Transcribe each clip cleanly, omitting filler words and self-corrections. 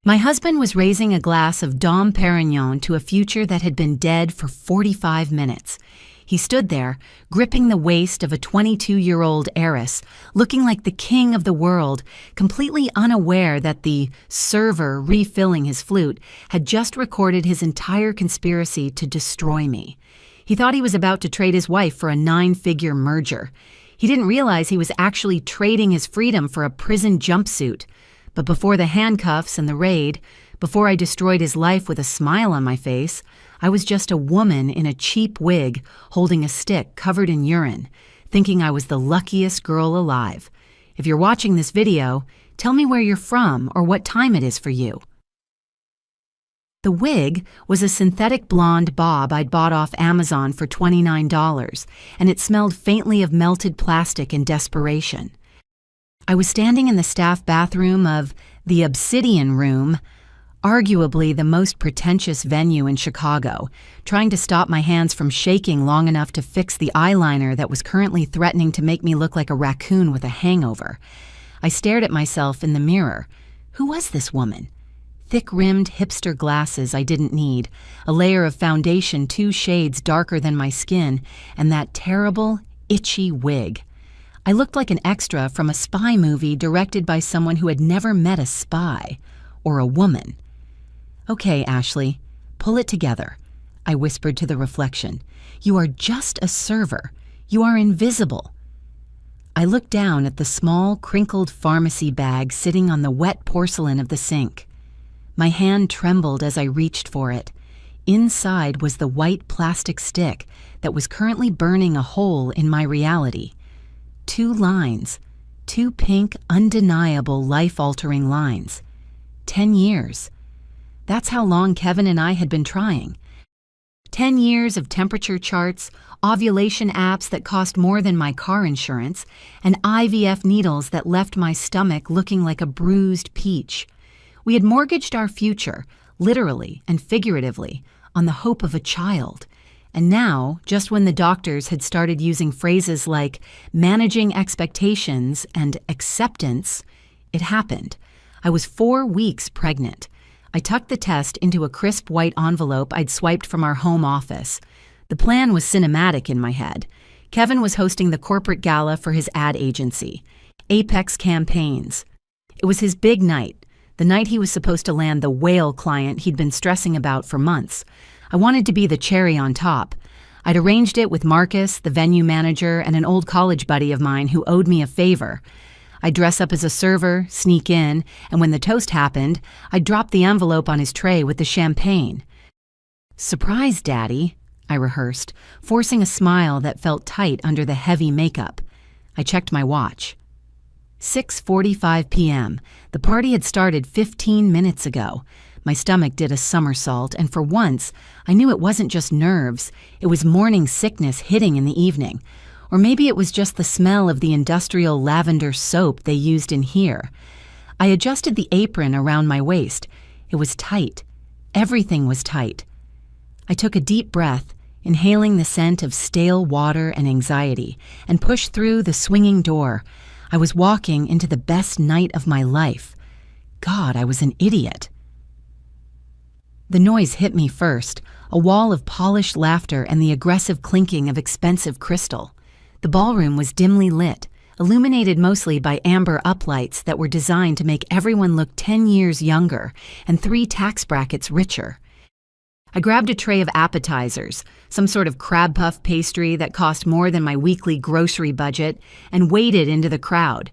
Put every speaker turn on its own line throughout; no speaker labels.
My husband was raising a glass of Dom Perignon to a future that had been dead for 45 minutes. He stood there, gripping the waist of a 22-year-old heiress, looking like the king of the world, completely unaware that the server refilling his flute had just recorded his entire conspiracy to destroy me. He thought he was about to trade his wife for a 9-figure merger. He didn't realize he was actually trading his freedom for a prison jumpsuit. But before the handcuffs and the raid, before I destroyed his life with a smile on my face, I was just a woman in a cheap wig holding a stick covered in urine, thinking I was the luckiest girl alive. If you're watching this video, tell me where you're from or what time it is for you. The wig was a synthetic blonde bob I'd bought off Amazon for $29, and it smelled faintly of melted plastic and desperation. I was standing in the staff bathroom of the Obsidian Room, arguably the most pretentious venue in Chicago, trying to stop my hands from shaking long enough to fix the eyeliner that was currently threatening to make me look like a raccoon with a hangover. I stared at myself in the mirror. Who was this woman? Thick-rimmed hipster glasses I didn't need, a layer of foundation 2 shades darker than my skin, and that terrible, itchy wig. I looked like an extra from a spy movie directed by someone who had never met a spy, or a woman. "Okay, Ashley, pull it together," I whispered to the reflection. "You are just a server. You are invisible." I looked down at the small, crinkled pharmacy bag sitting on the wet porcelain of the sink. My hand trembled as I reached for it. Inside was the white plastic stick that was currently burning a hole in my reality. 2 lines, 2 pink, undeniable, life-altering lines. 10 years. That's how long Kevin and I had been trying. 10 years of temperature charts, ovulation apps that cost more than my car insurance, and IVF needles that left my stomach looking like a bruised peach. We had mortgaged our future, literally and figuratively, on the hope of a child. And now, just when the doctors had started using phrases like managing expectations and acceptance, it happened. I was 4 weeks pregnant. I tucked the test into a crisp white envelope I'd swiped from our home office. The plan was cinematic in my head. Kevin was hosting the corporate gala for his ad agency, Apex Campaigns. It was his big night, the night he was supposed to land the whale client he'd been stressing about for months. I wanted to be the cherry on top. I'd arranged it with Marcus, the venue manager, and an old college buddy of mine who owed me a favor. I'd dress up as a server, sneak in, and when the toast happened, I'd drop the envelope on his tray with the champagne. "Surprise, Daddy," I rehearsed, forcing a smile that felt tight under the heavy makeup. I checked my watch. 6:45 p.m. The party had started 15 minutes ago. My stomach did a somersault, and for once, I knew it wasn't just nerves. It was morning sickness hitting in the evening. Or maybe it was just the smell of the industrial lavender soap they used in here. I adjusted the apron around my waist. It was tight. Everything was tight. I took a deep breath, inhaling the scent of stale water and anxiety, and pushed through the swinging door. I was walking into the best night of my life. God, I was an idiot. The noise hit me first, a wall of polished laughter and the aggressive clinking of expensive crystal. The ballroom was dimly lit, illuminated mostly by amber uplights that were designed to make everyone look 10 years younger and 3 tax brackets richer. I grabbed a tray of appetizers, some sort of crab puff pastry that cost more than my weekly grocery budget, and waded into the crowd.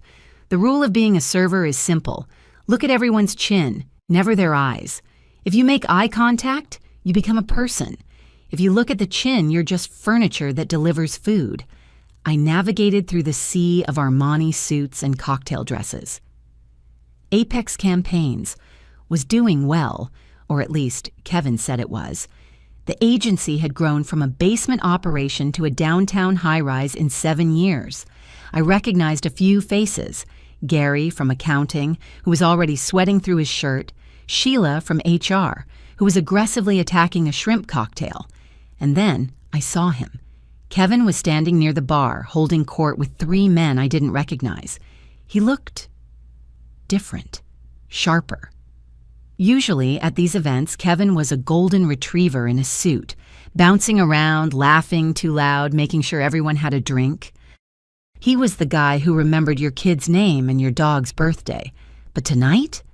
The rule of being a server is simple. Look at everyone's chin, never their eyes. If you make eye contact, you become a person. If you look at the chin, you're just furniture that delivers food. I navigated through the sea of Armani suits and cocktail dresses. Apex Campaigns was doing well, or at least Kevin said it was. The agency had grown from a basement operation to a downtown high-rise in 7 years. I recognized a few faces: Gary from accounting, who was already sweating through his shirt, Sheila from HR, who was aggressively attacking a shrimp cocktail. And then I saw him. Kevin was standing near the bar, holding court with 3 men I didn't recognize. He looked different, sharper. Usually, at these events, Kevin was a golden retriever in a suit, bouncing around, laughing too loud, making sure everyone had a drink. He was the guy who remembered your kid's name and your dog's birthday. But tonight?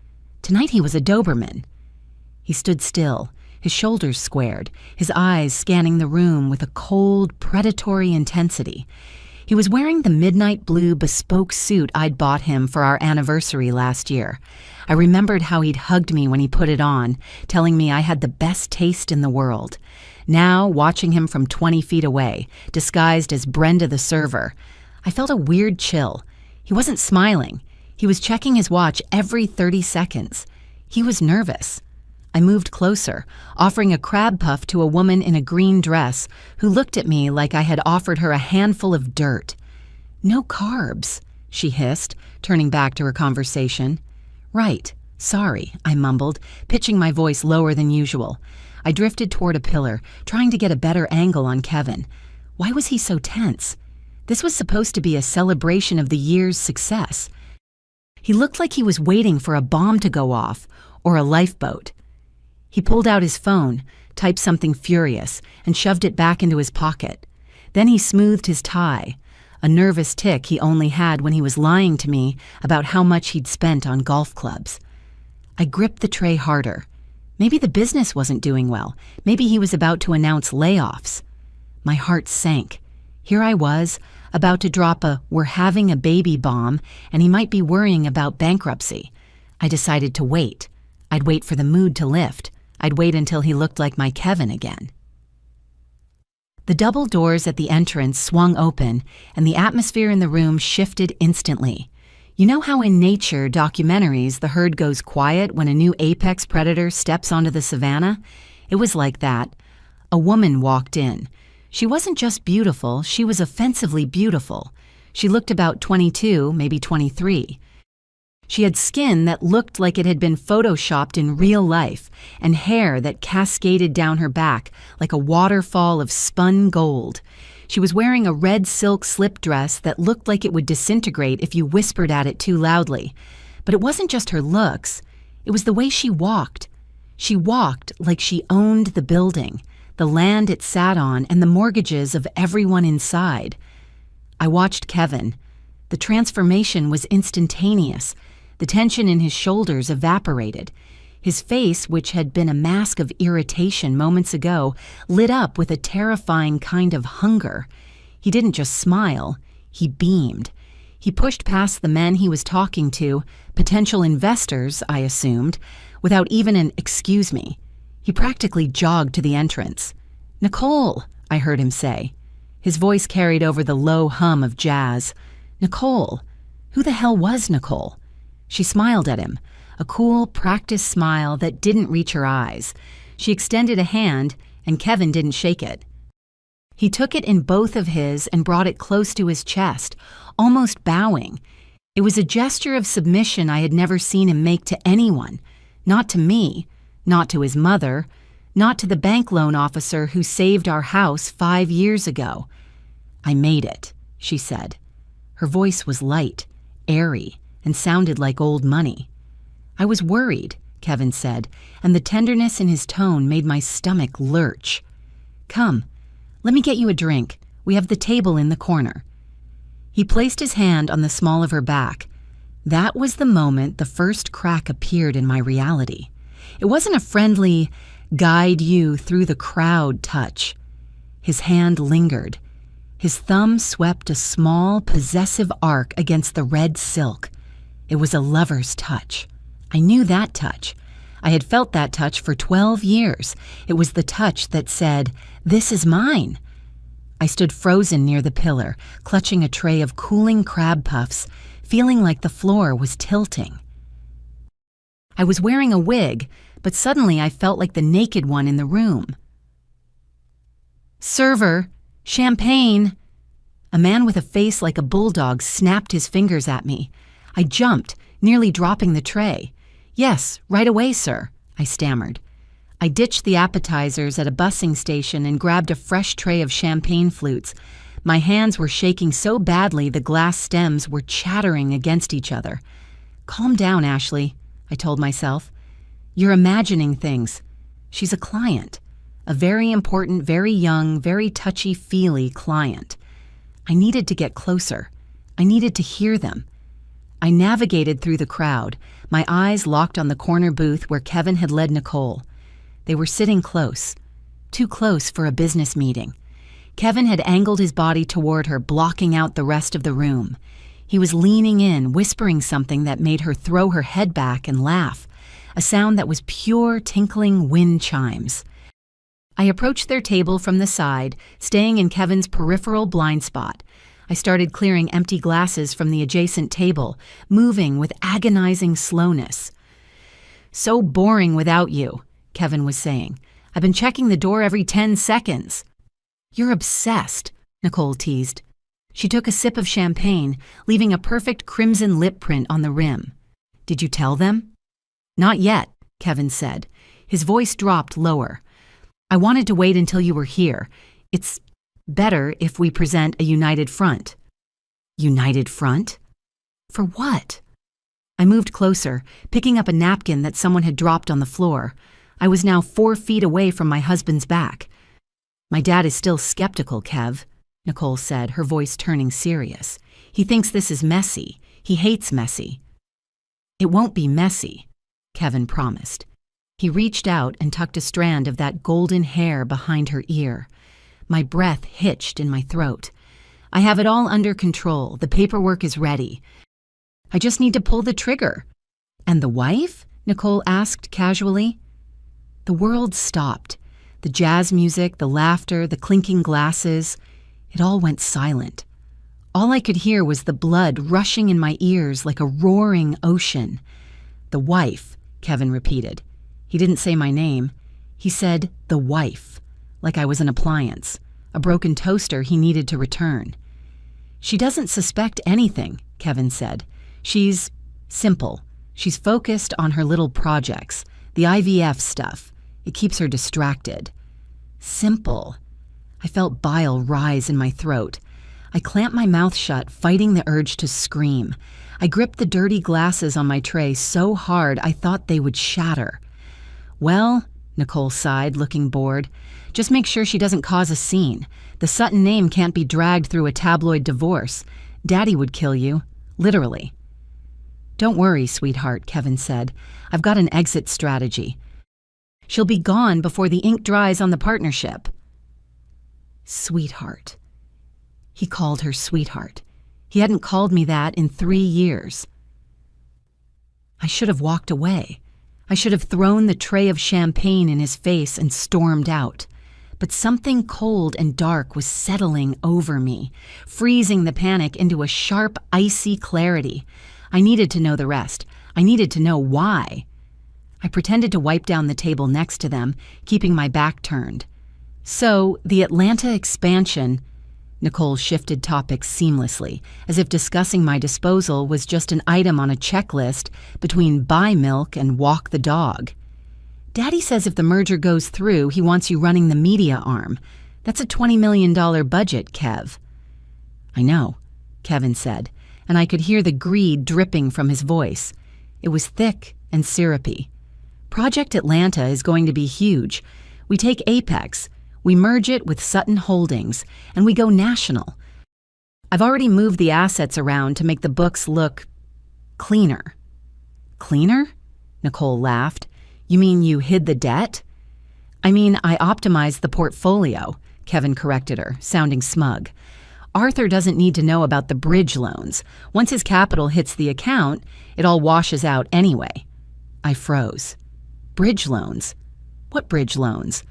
Tonight he was a Doberman. He stood still, his shoulders squared, his eyes scanning the room with a cold, predatory intensity. He was wearing the midnight blue bespoke suit I'd bought him for our anniversary last year. I remembered how he'd hugged me when he put it on, telling me I had the best taste in the world. Now, watching him from 20 feet away, disguised as Brenda the server, I felt a weird chill. He wasn't smiling. He was checking his watch every 30 seconds. He was nervous. I moved closer, offering a crab puff to a woman in a green dress who looked at me like I had offered her a handful of dirt. "No carbs," she hissed, turning back to her conversation. "Right. Sorry," I mumbled, pitching my voice lower than usual. I drifted toward a pillar, trying to get a better angle on Kevin. Why was he so tense? This was supposed to be a celebration of the year's success. He looked like he was waiting for a bomb to go off, or a lifeboat. He pulled out his phone, typed something furious, and shoved it back into his pocket. Then he smoothed his tie, a nervous tic he only had when he was lying to me about how much he'd spent on golf clubs. I gripped the tray harder. Maybe the business wasn't doing well. Maybe he was about to announce layoffs. My heart sank. Here I was, about to drop a "we're having a baby" bomb, and he might be worrying about bankruptcy. I decided to wait. I'd wait for the mood to lift. I'd wait until he looked like my Kevin again. The double doors at the entrance swung open, and the atmosphere in the room shifted instantly. You know how in nature documentaries the herd goes quiet when a new apex predator steps onto the savannah? It was like that. A woman walked in. She wasn't just beautiful, she was offensively beautiful. She looked about 22, maybe 23. She had skin that looked like it had been photoshopped in real life, and hair that cascaded down her back like a waterfall of spun gold. She was wearing a red silk slip dress that looked like it would disintegrate if you whispered at it too loudly. But it wasn't just her looks, it was the way she walked. She walked like she owned the building, the land it sat on, and the mortgages of everyone inside. I watched Kevin. The transformation was instantaneous. The tension in his shoulders evaporated. His face, which had been a mask of irritation moments ago, lit up with a terrifying kind of hunger. He didn't just smile, he beamed. He pushed past the men he was talking to, potential investors, I assumed, without even an "excuse me." He practically jogged to the entrance. "Nicole," I heard him say. His voice carried over the low hum of jazz. Nicole. Who the hell was Nicole? She smiled at him, a cool, practiced smile that didn't reach her eyes. She extended a hand, and Kevin didn't shake it. He took it in both of his and brought it close to his chest, almost bowing. It was a gesture of submission I had never seen him make to anyone. Not to me, not to his mother, not to the bank loan officer who saved our house 5 years ago. "I made it," she said. Her voice was light, airy, and sounded like old money. "I was worried," Kevin said, and the tenderness in his tone made my stomach lurch. "Come, let me get you a drink. We have the table in the corner." He placed his hand on the small of her back. That was the moment the first crack appeared in my reality. It wasn't a friendly, guide you through the crowd touch. His hand lingered. His thumb swept a small, possessive arc against the red silk. It was a lover's touch. I knew that touch. I had felt that touch for 12 years. It was the touch that said, "This is mine." I stood frozen near the pillar, clutching a tray of cooling crab puffs, feeling like the floor was tilting. I was wearing a wig, but suddenly I felt like the naked one in the room. "Server, champagne." A man with a face like a bulldog snapped his fingers at me. I jumped, nearly dropping the tray. "Yes, right away, sir," I stammered. I ditched the appetizers at a busing station and grabbed a fresh tray of champagne flutes. My hands were shaking so badly the glass stems were chattering against each other. "Calm down, Ashley," I told myself. You're imagining things. She's a client. A very important, very young, very touchy-feely client. I needed to get closer. I needed to hear them. I navigated through the crowd, my eyes locked on the corner booth where Kevin had led Nicole. They were sitting close. Too close for a business meeting. Kevin had angled his body toward her, blocking out the rest of the room. He was leaning in, whispering something that made her throw her head back and laugh, a sound that was pure, tinkling wind chimes. I approached their table from the side, staying in Kevin's peripheral blind spot. I started clearing empty glasses from the adjacent table, moving with agonizing slowness. "So boring without you," Kevin was saying. "I've been checking the door every 10 seconds. "You're obsessed," Nicole teased. She took a sip of champagne, leaving a perfect crimson lip print on the rim. "Did you tell them?" "Not yet," Kevin said. His voice dropped lower. "I wanted to wait until you were here. It's better if we present a united front." "United front? For what?" I moved closer, picking up a napkin that someone had dropped on the floor. I was now 4 feet away from my husband's back. "My dad is still skeptical, Kev," Nicole said, her voice turning serious. "He thinks this is messy. He hates messy." "It won't be messy," Kevin promised. He reached out and tucked a strand of that golden hair behind her ear. My breath hitched in my throat. "I have it all under control. The paperwork is ready. I just need to pull the trigger." "And the wife?" Nicole asked casually. The world stopped. The jazz music, the laughter, the clinking glasses, it all went silent. All I could hear was the blood rushing in my ears like a roaring ocean. "The wife," Kevin repeated. He didn't say my name. He said, "the wife," like I was an appliance, a broken toaster he needed to return. "She doesn't suspect anything," Kevin said. "She's simple. She's focused on her little projects, the IVF stuff. It keeps her distracted." Simple. I felt bile rise in my throat. I clamped my mouth shut, fighting the urge to scream. I gripped the dirty glasses on my tray so hard I thought they would shatter. "Well," Nicole sighed, looking bored, "just make sure she doesn't cause a scene. The Sutton name can't be dragged through a tabloid divorce. Daddy would kill you. Literally." "Don't worry, sweetheart," Kevin said. "I've got an exit strategy. She'll be gone before the ink dries on the partnership." Sweetheart. He called her sweetheart. He hadn't called me that in 3 years. I should have walked away. I should have thrown the tray of champagne in his face and stormed out. But something cold and dark was settling over me, freezing the panic into a sharp, icy clarity. I needed to know the rest. I needed to know why. I pretended to wipe down the table next to them, keeping my back turned. "So, the Atlanta expansion," Nicole shifted topics seamlessly, as if discussing my disposal was just an item on a checklist between buy milk and walk the dog. "Daddy says if the merger goes through, he wants you running the media arm. That's a $20 million budget, Kev." "I know," Kevin said, and I could hear the greed dripping from his voice. It was thick and syrupy. "Project Atlanta is going to be huge. We take Apex, we merge it with Sutton Holdings, and we go national. I've already moved the assets around to make the books look cleaner." "Cleaner?" Nicole laughed. "You mean you hid the debt?" "I mean, I optimized the portfolio," Kevin corrected her, sounding smug. "Arthur doesn't need to know about the bridge loans. Once his capital hits the account, it all washes out anyway." I froze. "Bridge loans? What bridge loans?"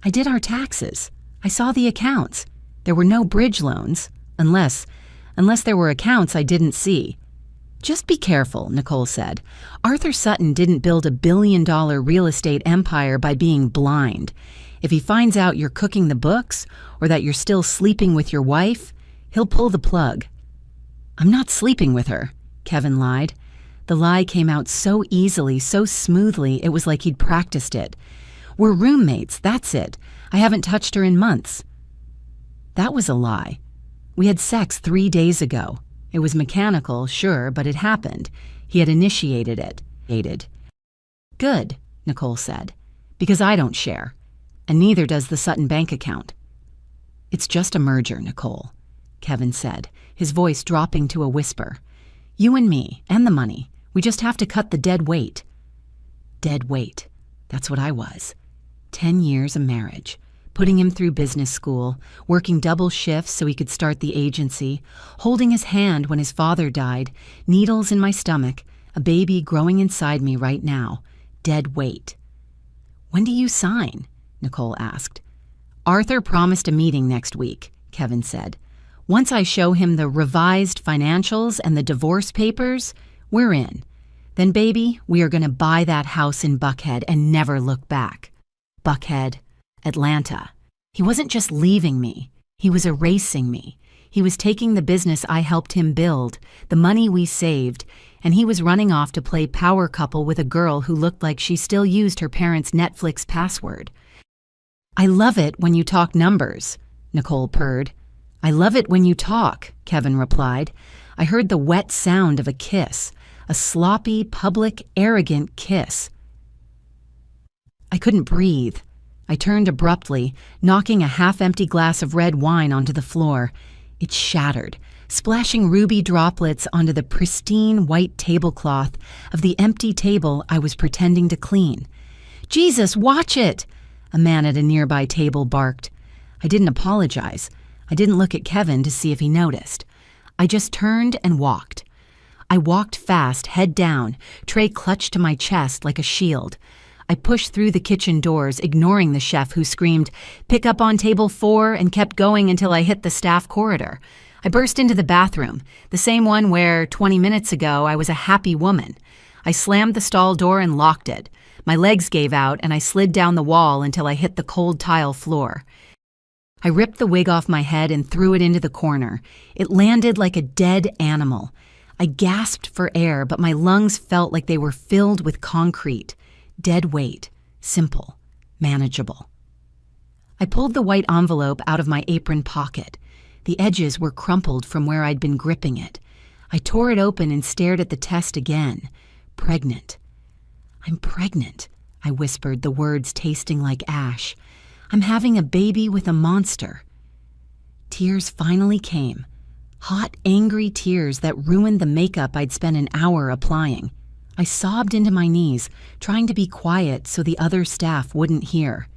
"I did our taxes. I saw the accounts. There were no bridge loans, unless there were accounts I didn't see." "Just be careful," Nicole said. "Arthur Sutton didn't build a billion-dollar real estate empire by being blind. If he finds out you're cooking the books or that you're still sleeping with your wife, he'll pull the plug." "I'm not sleeping with her," Kevin lied. The lie came out so easily, so smoothly, it was like he'd practiced it. "We're roommates, that's it. I haven't touched her in months." That was a lie. We had sex 3 days ago. It was mechanical, sure, but it happened. He had initiated it. "Good," Nicole said. Because I don't share, and neither does the Sutton bank account. It's just a merger, Nicole, Kevin said, his voice dropping to a whisper. You and me, and the money. We just have to cut the dead weight. Dead weight. That's what I was. 10 years of marriage. Putting him through business school, working double shifts so he could start the agency, holding his hand when his father died, needles in my stomach, a baby growing inside me right now. Dead weight. When do you sign? Nicole asked. Arthur promised a meeting next week, Kevin said. Once I show him the revised financials and the divorce papers, we're in. Then, baby, we are going to buy that house in Buckhead and never look back. Buckhead, Atlanta. He wasn't just leaving me. He was erasing me. He was taking the business I helped him build, the money we saved, and he was running off to play power couple with a girl who looked like she still used her parents' Netflix password. I love it when you talk numbers, Nicole purred. I love it when you talk, Kevin replied. I heard the wet sound of a kiss, a sloppy, public, arrogant kiss. I couldn't breathe. I turned abruptly, knocking a half-empty glass of red wine onto the floor. It shattered, splashing ruby droplets onto the pristine white tablecloth of the empty table I was pretending to clean. Jesus, watch it! A man at a nearby table barked. I didn't apologize. I didn't look at Kevin to see if he noticed. I just turned and walked. I walked fast, head down, tray clutched to my chest like a shield. I pushed through the kitchen doors, ignoring the chef who screamed, "Pick up on table 4," and kept going until I hit the staff corridor. I burst into the bathroom, the same one where, 20 minutes ago, I was a happy woman. I slammed the stall door and locked it. My legs gave out, and I slid down the wall until I hit the cold tile floor. I ripped the wig off my head and threw it into the corner. It landed like a dead animal. I gasped for air, but my lungs felt like they were filled with concrete. Dead weight, simple, manageable. I pulled the white envelope out of my apron pocket. The edges were crumpled from where I'd been gripping it. I tore it open and stared at the test again. Pregnant. I'm pregnant, I whispered, the words tasting like ash. I'm having a baby with a monster. Tears finally came. Hot, angry tears that ruined the makeup I'd spent an hour applying. I sobbed into my knees, trying to be quiet so the other staff wouldn't hear.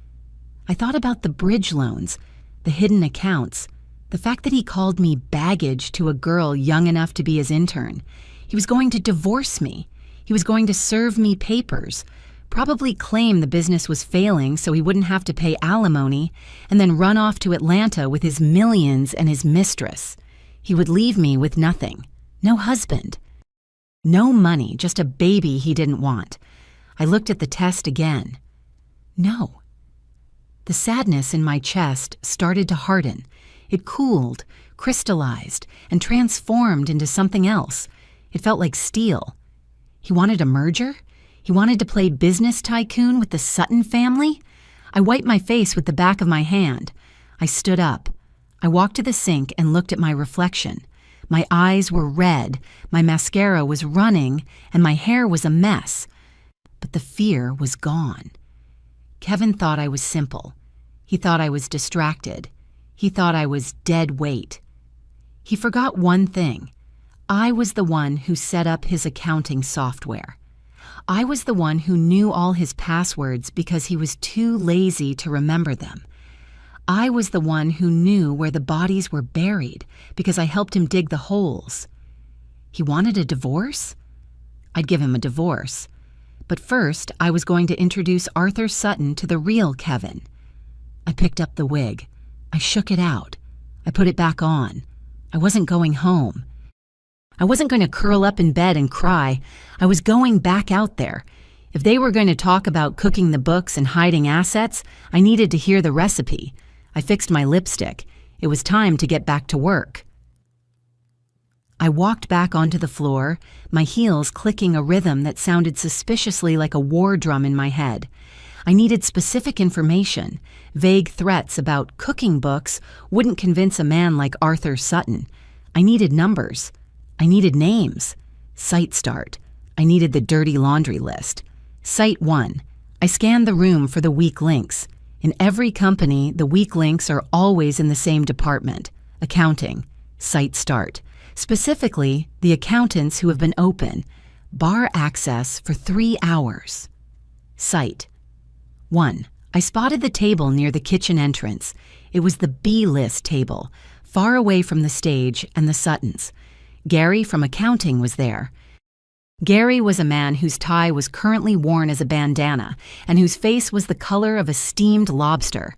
I thought about the bridge loans, the hidden accounts, the fact that he called me baggage to a girl young enough to be his intern. He was going to divorce me. He was going to serve me papers, probably claim the business was failing so he wouldn't have to pay alimony, and then run off to Atlanta with his millions and his mistress. He would leave me with nothing. No husband. No money, just a baby he didn't want. I looked at the test again. No. The sadness in my chest started to harden. It cooled, crystallized, and transformed into something else. It felt like steel. He wanted a merger? He wanted to play business tycoon with the Sutton family? I wiped my face with the back of my hand. I stood up. I walked to the sink and looked at my reflection. My eyes were red, my mascara was running, and my hair was a mess. But the fear was gone. Kevin thought I was simple. He thought I was distracted. He thought I was dead weight. He forgot one thing. I was the one who set up his accounting software. I was the one who knew all his passwords because he was too lazy to remember them. I was the one who knew where the bodies were buried because I helped him dig the holes. He wanted a divorce? I'd give him a divorce. But first, I was going to introduce Arthur Sutton to the real Kevin. I picked up the wig. I shook it out. I put it back on. I wasn't going home. I wasn't going to curl up in bed and cry. I was going back out there. If they were going to talk about cooking the books and hiding assets, I needed to hear the recipe. I fixed my lipstick. It was time to get back to work. I walked back onto the floor, my heels clicking a rhythm that sounded suspiciously like a war drum in my head. I needed specific information. Vague threats about cooking books wouldn't convince a man like Arthur Sutton. I needed numbers. I needed names. Site start. I needed the dirty laundry list. Site 1. I scanned the room for the weak links. In every company, the weak links are always in the same department: accounting, site start. Specifically, the accountants who have been open, bar access for 3 hours. Site. 1. I spotted the table near the kitchen entrance. It was the B-list table, far away from the stage and the Suttons. Gary from accounting was there. Gary was a man whose tie was currently worn as a bandana and whose face was the color of a steamed lobster.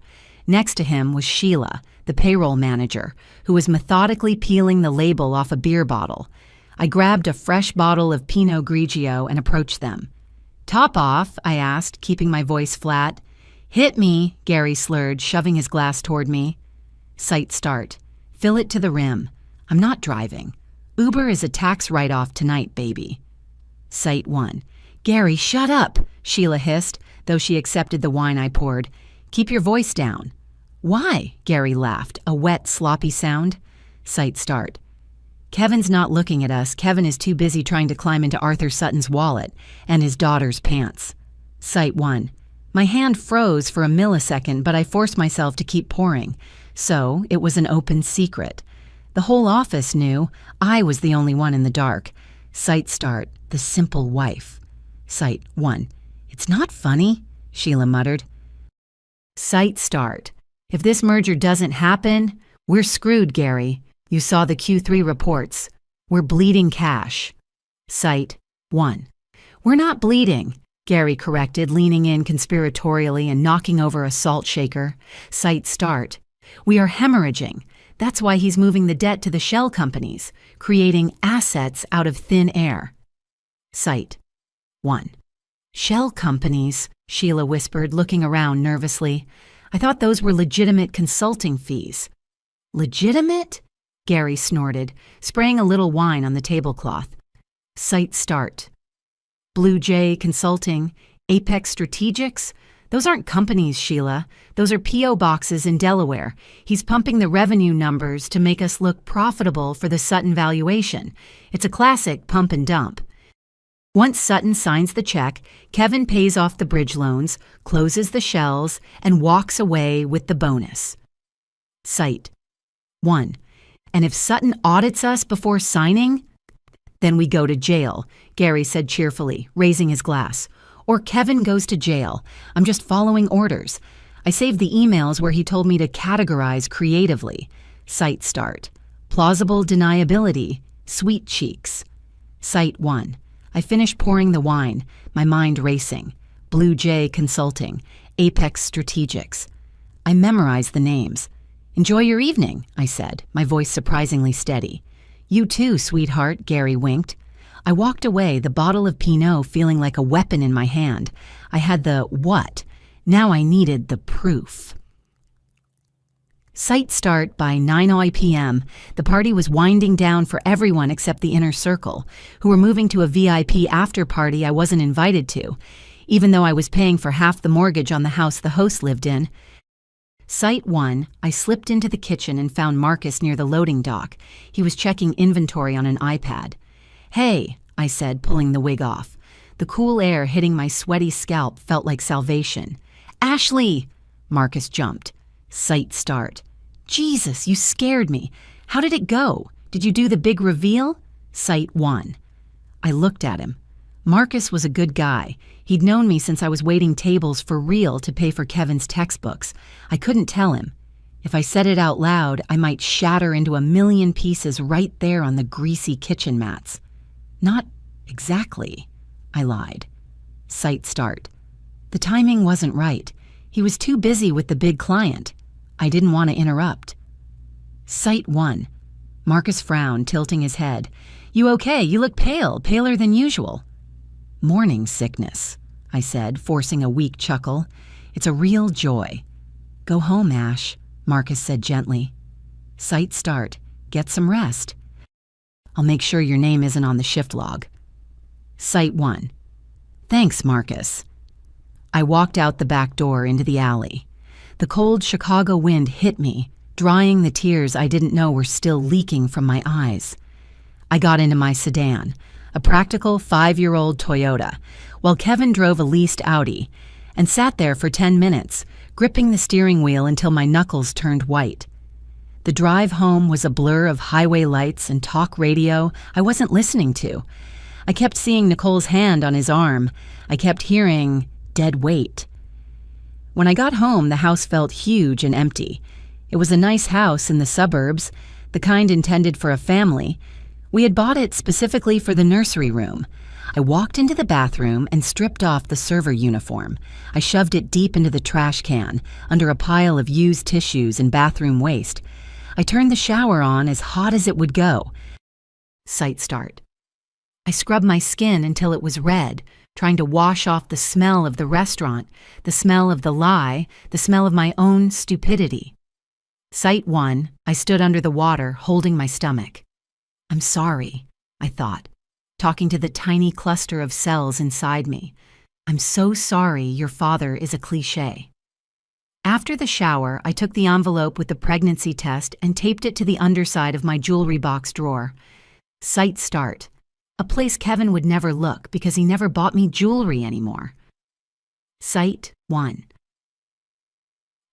Next to him was Sheila, the payroll manager, who was methodically peeling the label off a beer bottle. I grabbed a fresh bottle of Pinot Grigio and approached them. "Top off?" I asked, keeping my voice flat. "Hit me," Gary slurred, shoving his glass toward me. Site start. Fill it to the rim. I'm not driving. Uber is a tax write-off tonight, baby. Site 1. "Gary, shut up," Sheila hissed, though she accepted the wine I poured. "Keep your voice down." "Why?" Gary laughed, a wet, sloppy sound. Site start. "Kevin's not looking at us. Kevin is too busy trying to climb into Arthur Sutton's wallet and his daughter's pants." Site 1. My hand froze for a millisecond, but I forced myself to keep pouring. So it was an open secret. The whole office knew. I was the only one in the dark. Site start. The simple wife. Site 1. "It's not funny," Sheila muttered. Site start. "If this merger doesn't happen, we're screwed, Gary. You saw the Q3 reports. We're bleeding cash." Site 1. "We're not bleeding," Gary corrected, leaning in conspiratorially and knocking over a salt shaker. Site start. "We are hemorrhaging. That's why he's moving the debt to the shell companies, creating assets out of thin air." Site 1. "Shell companies," Sheila whispered, looking around nervously. "I thought those were legitimate consulting fees." "Legitimate?" Gary snorted, spraying a little wine on the tablecloth. Site start. "Blue Jay Consulting, Apex Strategics? Those aren't companies, Sheila. Those are P.O. boxes in Delaware. He's pumping the revenue numbers to make us look profitable for the Sutton valuation. It's a classic pump and dump. Once Sutton signs the check, Kevin pays off the bridge loans, closes the shells, and walks away with the bonus." Site 1. "And if Sutton audits us before signing, then we go to jail," Gary said cheerfully, raising his glass. "Or Kevin goes to jail. I'm just following orders. I saved the emails where he told me to categorize creatively." Site start. "Plausible deniability, sweet cheeks." Site 1. I finished pouring the wine, my mind racing. Blue Jay Consulting, Apex Strategics. I memorized the names. "Enjoy your evening," I said, my voice surprisingly steady. "You too, sweetheart," Gary winked. I walked away, the bottle of Pinot feeling like a weapon in my hand. I had the what. Now I needed the proof. Site start by 9 p.m. The party was winding down for everyone except the inner circle, who were moving to a VIP after party I wasn't invited to, even though I was paying for half the mortgage on the house the host lived in. Site 1, I slipped into the kitchen and found Marcus near the loading dock. He was checking inventory on an iPad. "Hey," I said, pulling the wig off. The cool air hitting my sweaty scalp felt like salvation. "Ashley!" Marcus jumped. Site start. "Jesus, you scared me. How did it go? Did you do the big reveal?" Site 1. I looked at him. Marcus was a good guy. He'd known me since I was waiting tables for real to pay for Kevin's textbooks. I couldn't tell him. If I said it out loud, I might shatter into a million pieces right there on the greasy kitchen mats. "Not exactly," I lied. Site start. The timing wasn't right. He was too busy with the big client. I didn't want to interrupt. Site 1. Marcus frowned, tilting his head. "You okay? You look pale, paler than usual." "Morning sickness," I said, forcing a weak chuckle. "It's a real joy." "Go home, Ash," Marcus said gently. Site start. "Get some rest." "I'll make sure your name isn't on the shift log." Site 1. "Thanks, Marcus." I walked out the back door into the alley. The cold Chicago wind hit me, drying the tears I didn't know were still leaking from my eyes. I got into my sedan, a practical 5-year-old Toyota, while Kevin drove a leased Audi, and sat there for 10 minutes, gripping the steering wheel until my knuckles turned white. The drive home was a blur of highway lights and talk radio I wasn't listening to. I kept seeing Nicole's hand on his arm. I kept hearing dead weight. When I got home, the house felt huge and empty. It was a nice house in the suburbs, the kind intended for a family. We had bought it specifically for the nursery room. I walked into the bathroom and stripped off the server uniform. I shoved it deep into the trash can, under a pile of used tissues and bathroom waste. I turned the shower on as hot as it would go. Sight start. I scrubbed my skin until it was red, trying to wash off the smell of the restaurant, the smell of the lie, the smell of my own stupidity. Sight 1, I stood under the water, holding my stomach. I'm sorry, I thought, talking to the tiny cluster of cells inside me. I'm so sorry your father is a cliché. After the shower, I took the envelope with the pregnancy test and taped it to the underside of my jewelry box drawer. Sight start. A place Kevin would never look because he never bought me jewelry anymore. Sight 1.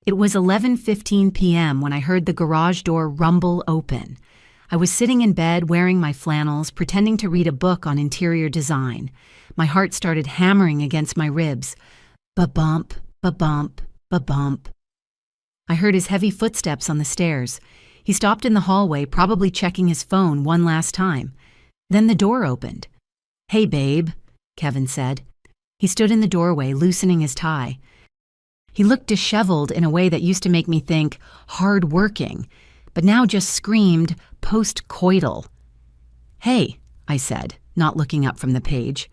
It was 11:15 p.m. when I heard the garage door rumble open. I was sitting in bed wearing my flannels, pretending to read a book on interior design. My heart started hammering against my ribs. Ba-bump, ba-bump, ba-bump. I heard his heavy footsteps on the stairs. He stopped in the hallway, probably checking his phone one last time. Then the door opened. Hey, babe, Kevin said. He stood in the doorway, loosening his tie. He looked disheveled in a way that used to make me think hard-working, but now just screamed post-coital. Hey, I said, not looking up from the page.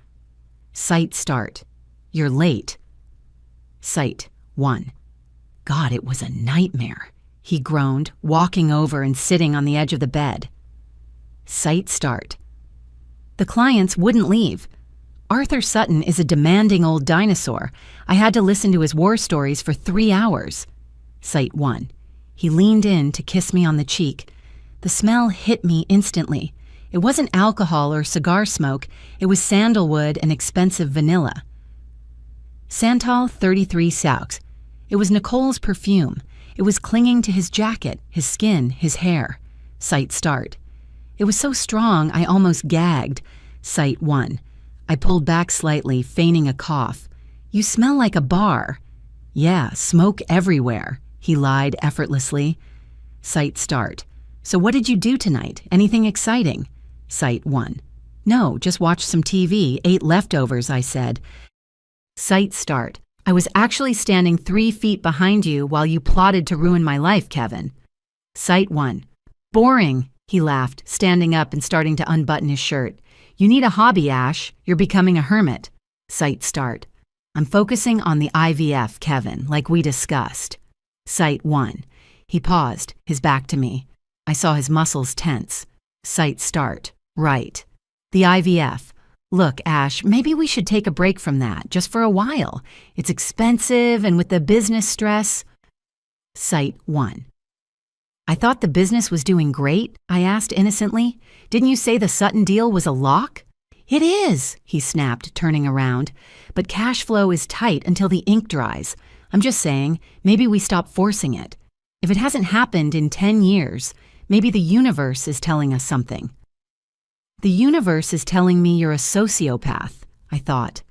Sight start. You're late. Sight 1. God, it was a nightmare, he groaned, walking over and sitting on the edge of the bed. Sight start. The clients wouldn't leave. Arthur Sutton is a demanding old dinosaur. I had to listen to his war stories for 3 hours. Sight 1. He leaned in to kiss me on the cheek. The smell hit me instantly. It wasn't alcohol or cigar smoke. It was sandalwood and expensive vanilla. Santal 33 Saux. It was Nicole's perfume. It was clinging to his jacket, his skin, his hair. Sight start. It was so strong I almost gagged. Sight 1. I pulled back slightly, feigning a cough. You smell like a bar. Yeah, smoke everywhere, he lied effortlessly. Sight start. So what did you do tonight? Anything exciting? Sight 1. No, just watched some TV, ate leftovers, I said. Sight start. I was actually standing 3 feet behind you while you plotted to ruin my life, Kevin. Sight 1. Boring, he laughed, standing up and starting to unbutton his shirt. You need a hobby, Ash. You're becoming a hermit. Sight start. I'm focusing on the IVF, Kevin, like we discussed. Sight 1. He paused, his back to me. I saw his muscles tense. Sight start. Right. The IVF. Look, Ash, maybe we should take a break from that, just for a while. It's expensive, and with the business stress. Sight 1. I thought the business was doing great, I asked innocently. Didn't you say the Sutton deal was a lock? It is, he snapped, turning around. But cash flow is tight until the ink dries. I'm just saying, maybe we stop forcing it. If it hasn't happened in 10 years, maybe the universe is telling us something. The universe is telling me you're a sociopath, I thought.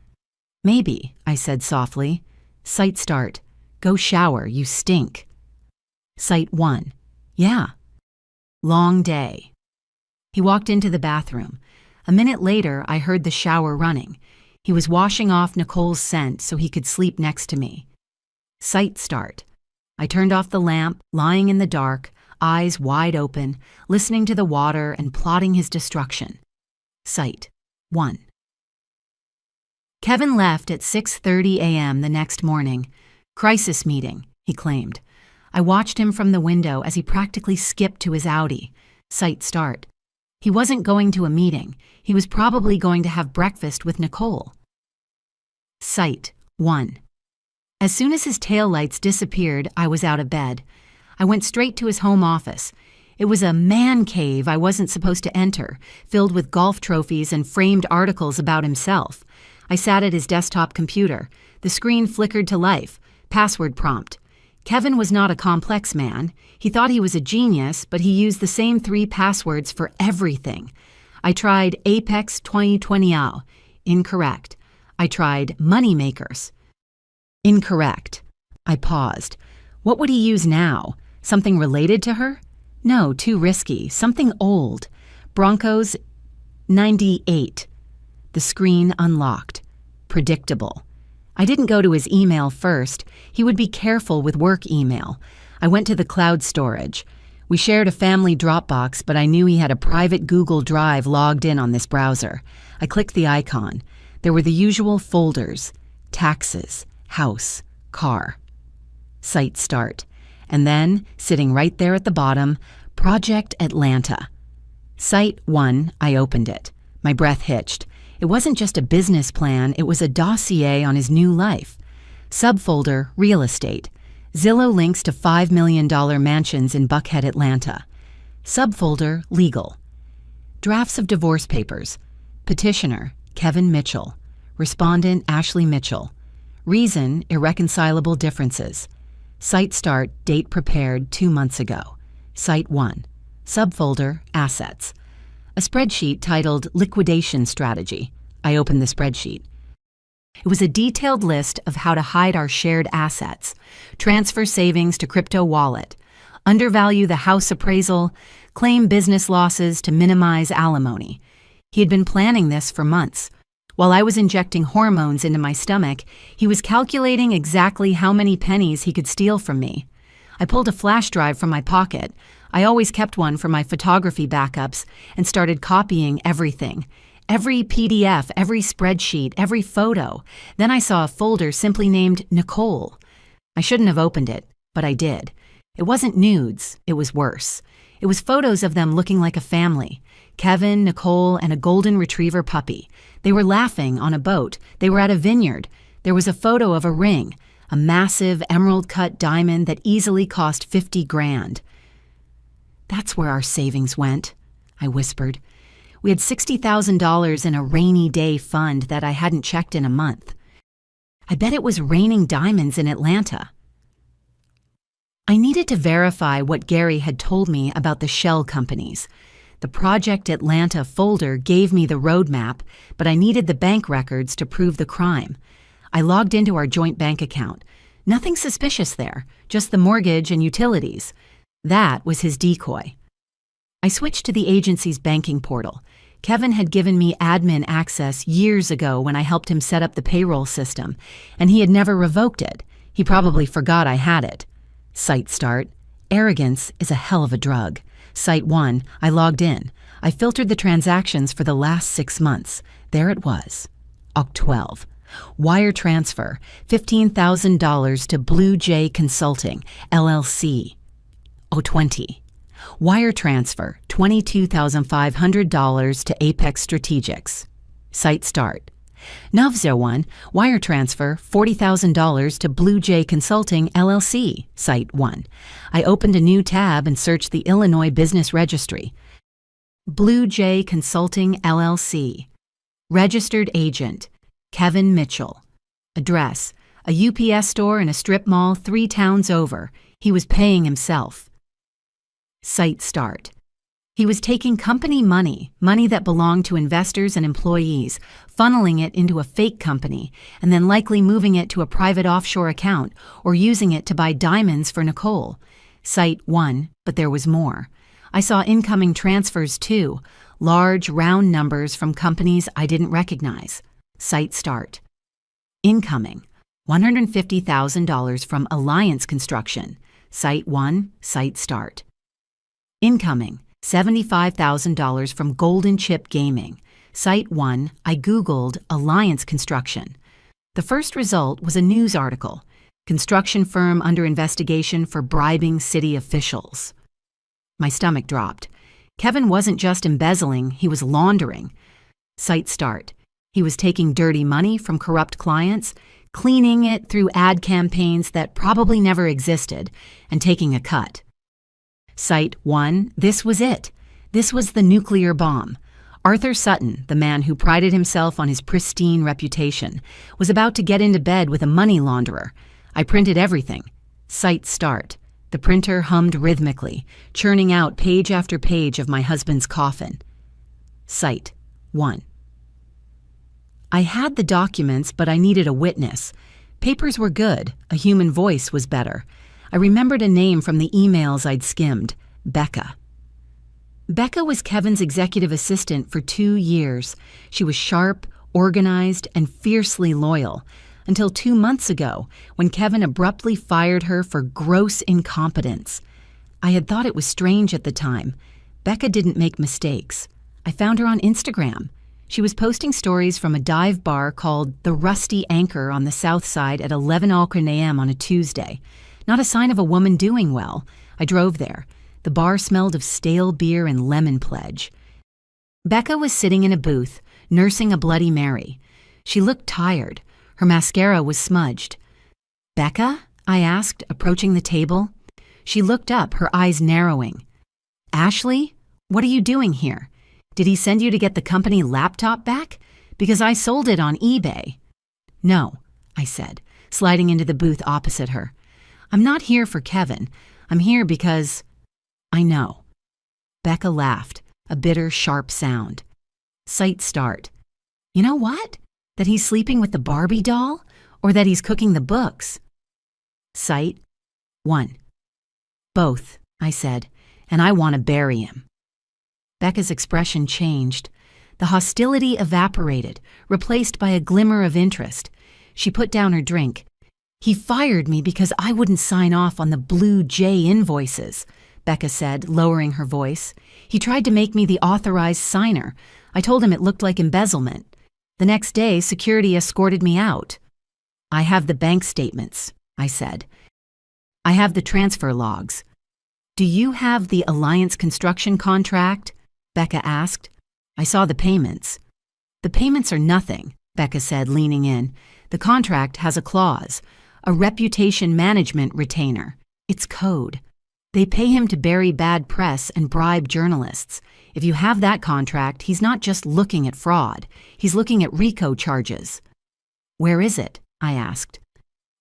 Maybe, I said softly. Sight start. Go shower, you stink. Sight 1. Yeah. Long day. He walked into the bathroom. A minute later, I heard the shower running. He was washing off Nicole's scent so he could sleep next to me. Sight start. I turned off the lamp, lying in the dark, eyes wide open, listening to the water and plotting his destruction. Sight 1. Kevin left at 6:30 a.m. the next morning. Crisis meeting, he claimed. I watched him from the window as he practically skipped to his Audi. Sight start. He wasn't going to a meeting. He was probably going to have breakfast with Nicole. Sight 1. As soon as his taillights disappeared, I was out of bed. I went straight to his home office. It was a man cave I wasn't supposed to enter, filled with golf trophies and framed articles about himself. I sat at his desktop computer. The screen flickered to life. Password prompt. Kevin was not a complex man. He thought he was a genius, but he used the same 3 passwords for everything. I tried Apex 2020. Incorrect. I tried Moneymakers. Incorrect. I paused. What would he use now? Something related to her? No, too risky. Something old. Broncos 98. The screen unlocked. Predictable. I didn't go to his email first. He would be careful with work email. I went to the cloud storage. We shared a family Dropbox, but I knew he had a private Google Drive logged in on this browser. I clicked the icon. There were the usual folders: taxes, house, car. Site start. And then, sitting right there at the bottom, Project Atlanta. Site 1, I opened it. My breath hitched. It wasn't just a business plan, it was a dossier on his new life. Subfolder, real estate. Zillow links to $5 million mansions in Buckhead, Atlanta. Subfolder, legal. Drafts of divorce papers. Petitioner, Kevin Mitchell. Respondent, Ashley Mitchell. Reason, irreconcilable differences. Site start, date prepared 2 months ago. Site 1. Subfolder, assets. A spreadsheet titled Liquidation Strategy. I opened the spreadsheet. It was a detailed list of how to hide our shared assets, transfer savings to crypto wallet, undervalue the house appraisal, claim business losses to minimize alimony. He had been planning this for months. While I was injecting hormones into my stomach, he was calculating exactly how many pennies he could steal from me. I pulled a flash drive from my pocket. I always kept one for my photography backups and started copying everything. Every PDF, every spreadsheet, every photo. Then I saw a folder simply named Nicole. I shouldn't have opened it, but I did. It wasn't nudes, it was worse. It was photos of them looking like a family. Kevin, Nicole, and a golden retriever puppy. They were laughing on a boat. They were at a vineyard. There was a photo of a ring, a massive emerald-cut diamond that easily cost $50,000. That's where our savings went, I whispered. We had $60,000 in a rainy day fund that I hadn't checked in a month. I bet it was raining diamonds in Atlanta. I needed to verify what Gary had told me about the shell companies. The Project Atlanta folder gave me the roadmap, but I needed the bank records to prove the crime. I logged into our joint bank account. Nothing suspicious there, just the mortgage and utilities. That was his decoy. I switched to the agency's banking portal. Kevin had given me admin access years ago when I helped him set up the payroll system, and he had never revoked it. He probably forgot I had it. Site start. Arrogance is a hell of a drug. Site 1, I logged in. I filtered the transactions for the last 6 months. There it was. Oct 12. Wire transfer, $15,000 to Blue Jay Consulting, LLC. O20. Wire transfer, $22,500 to Apex Strategics. Site start. Nov01, wire transfer, $40,000 to Blue Jay Consulting, LLC. Site 1. I opened a new tab and searched the Illinois Business Registry. Blue Jay Consulting, LLC. Registered agent, Kevin Mitchell. Address, a UPS store in a strip mall 3 towns over. He was paying himself. Site start. He was taking company money that belonged to investors and employees, funneling it into a fake company, and then likely moving it to a private offshore account or using it to buy diamonds for Nicole. Site 1, but there was more. I saw incoming transfers too, large, round numbers from companies I didn't recognize. Site start. Incoming, $150,000 from Alliance Construction. Site 1, site start. Incoming, $75,000 from Golden Chip Gaming. Site 1, I Googled Alliance Construction. The first result was a news article. Construction firm under investigation for bribing city officials. My stomach dropped. Kevin wasn't just embezzling, he was laundering. Site start. He was taking dirty money from corrupt clients, cleaning it through ad campaigns that probably never existed, and taking a cut. Site 1, this was it. This was the nuclear bomb. Arthur Sutton, the man who prided himself on his pristine reputation, was about to get into bed with a money launderer. I printed everything. Site start. The printer hummed rhythmically, churning out page after page of my husband's coffin. Site 1. I had the documents, but I needed a witness. Papers were good. A human voice was better. I remembered a name from the emails I'd skimmed. Becca. Becca was Kevin's executive assistant for 2 years. She was sharp, organized, and fiercely loyal, until 2 months ago, when Kevin abruptly fired her for gross incompetence. I had thought it was strange at the time. Becca didn't make mistakes. I found her on Instagram. She was posting stories from a dive bar called the Rusty Anchor on the South Side at 11 a.m. on a Tuesday. Not a sign of a woman doing well. I drove there. The bar smelled of stale beer and lemon pledge. Becca was sitting in a booth, nursing a Bloody Mary. She looked tired. Her mascara was smudged. "Becca?" I asked, approaching the table. She looked up, her eyes narrowing. "Ashley, what are you doing here? Did he send you to get the company laptop back? Because I sold it on eBay." "No," I said, sliding into the booth opposite her. "I'm not here for Kevin. I'm here because I know." Becca laughed, a bitter, sharp sound. Site start. "You know what? That he's sleeping with the Barbie doll? Or that he's cooking the books?" Site 1. "Both," I said, "and I want to bury him." Becca's expression changed. The hostility evaporated, replaced by a glimmer of interest. She put down her drink. "He fired me because I wouldn't sign off on the Blue Jay invoices," Becca said, lowering her voice. "He tried to make me the authorized signer. I told him it looked like embezzlement. The next day, security escorted me out." "I have the bank statements," I said. "I have the transfer logs." "Do you have the Alliance construction contract?" Becca asked. "I saw the payments." "The payments are nothing," Becca said, leaning in. "The contract has a clause, a reputation management retainer. It's code. They pay him to bury bad press and bribe journalists. If you have that contract, he's not just looking at fraud. He's looking at RICO charges." "Where is it?" I asked.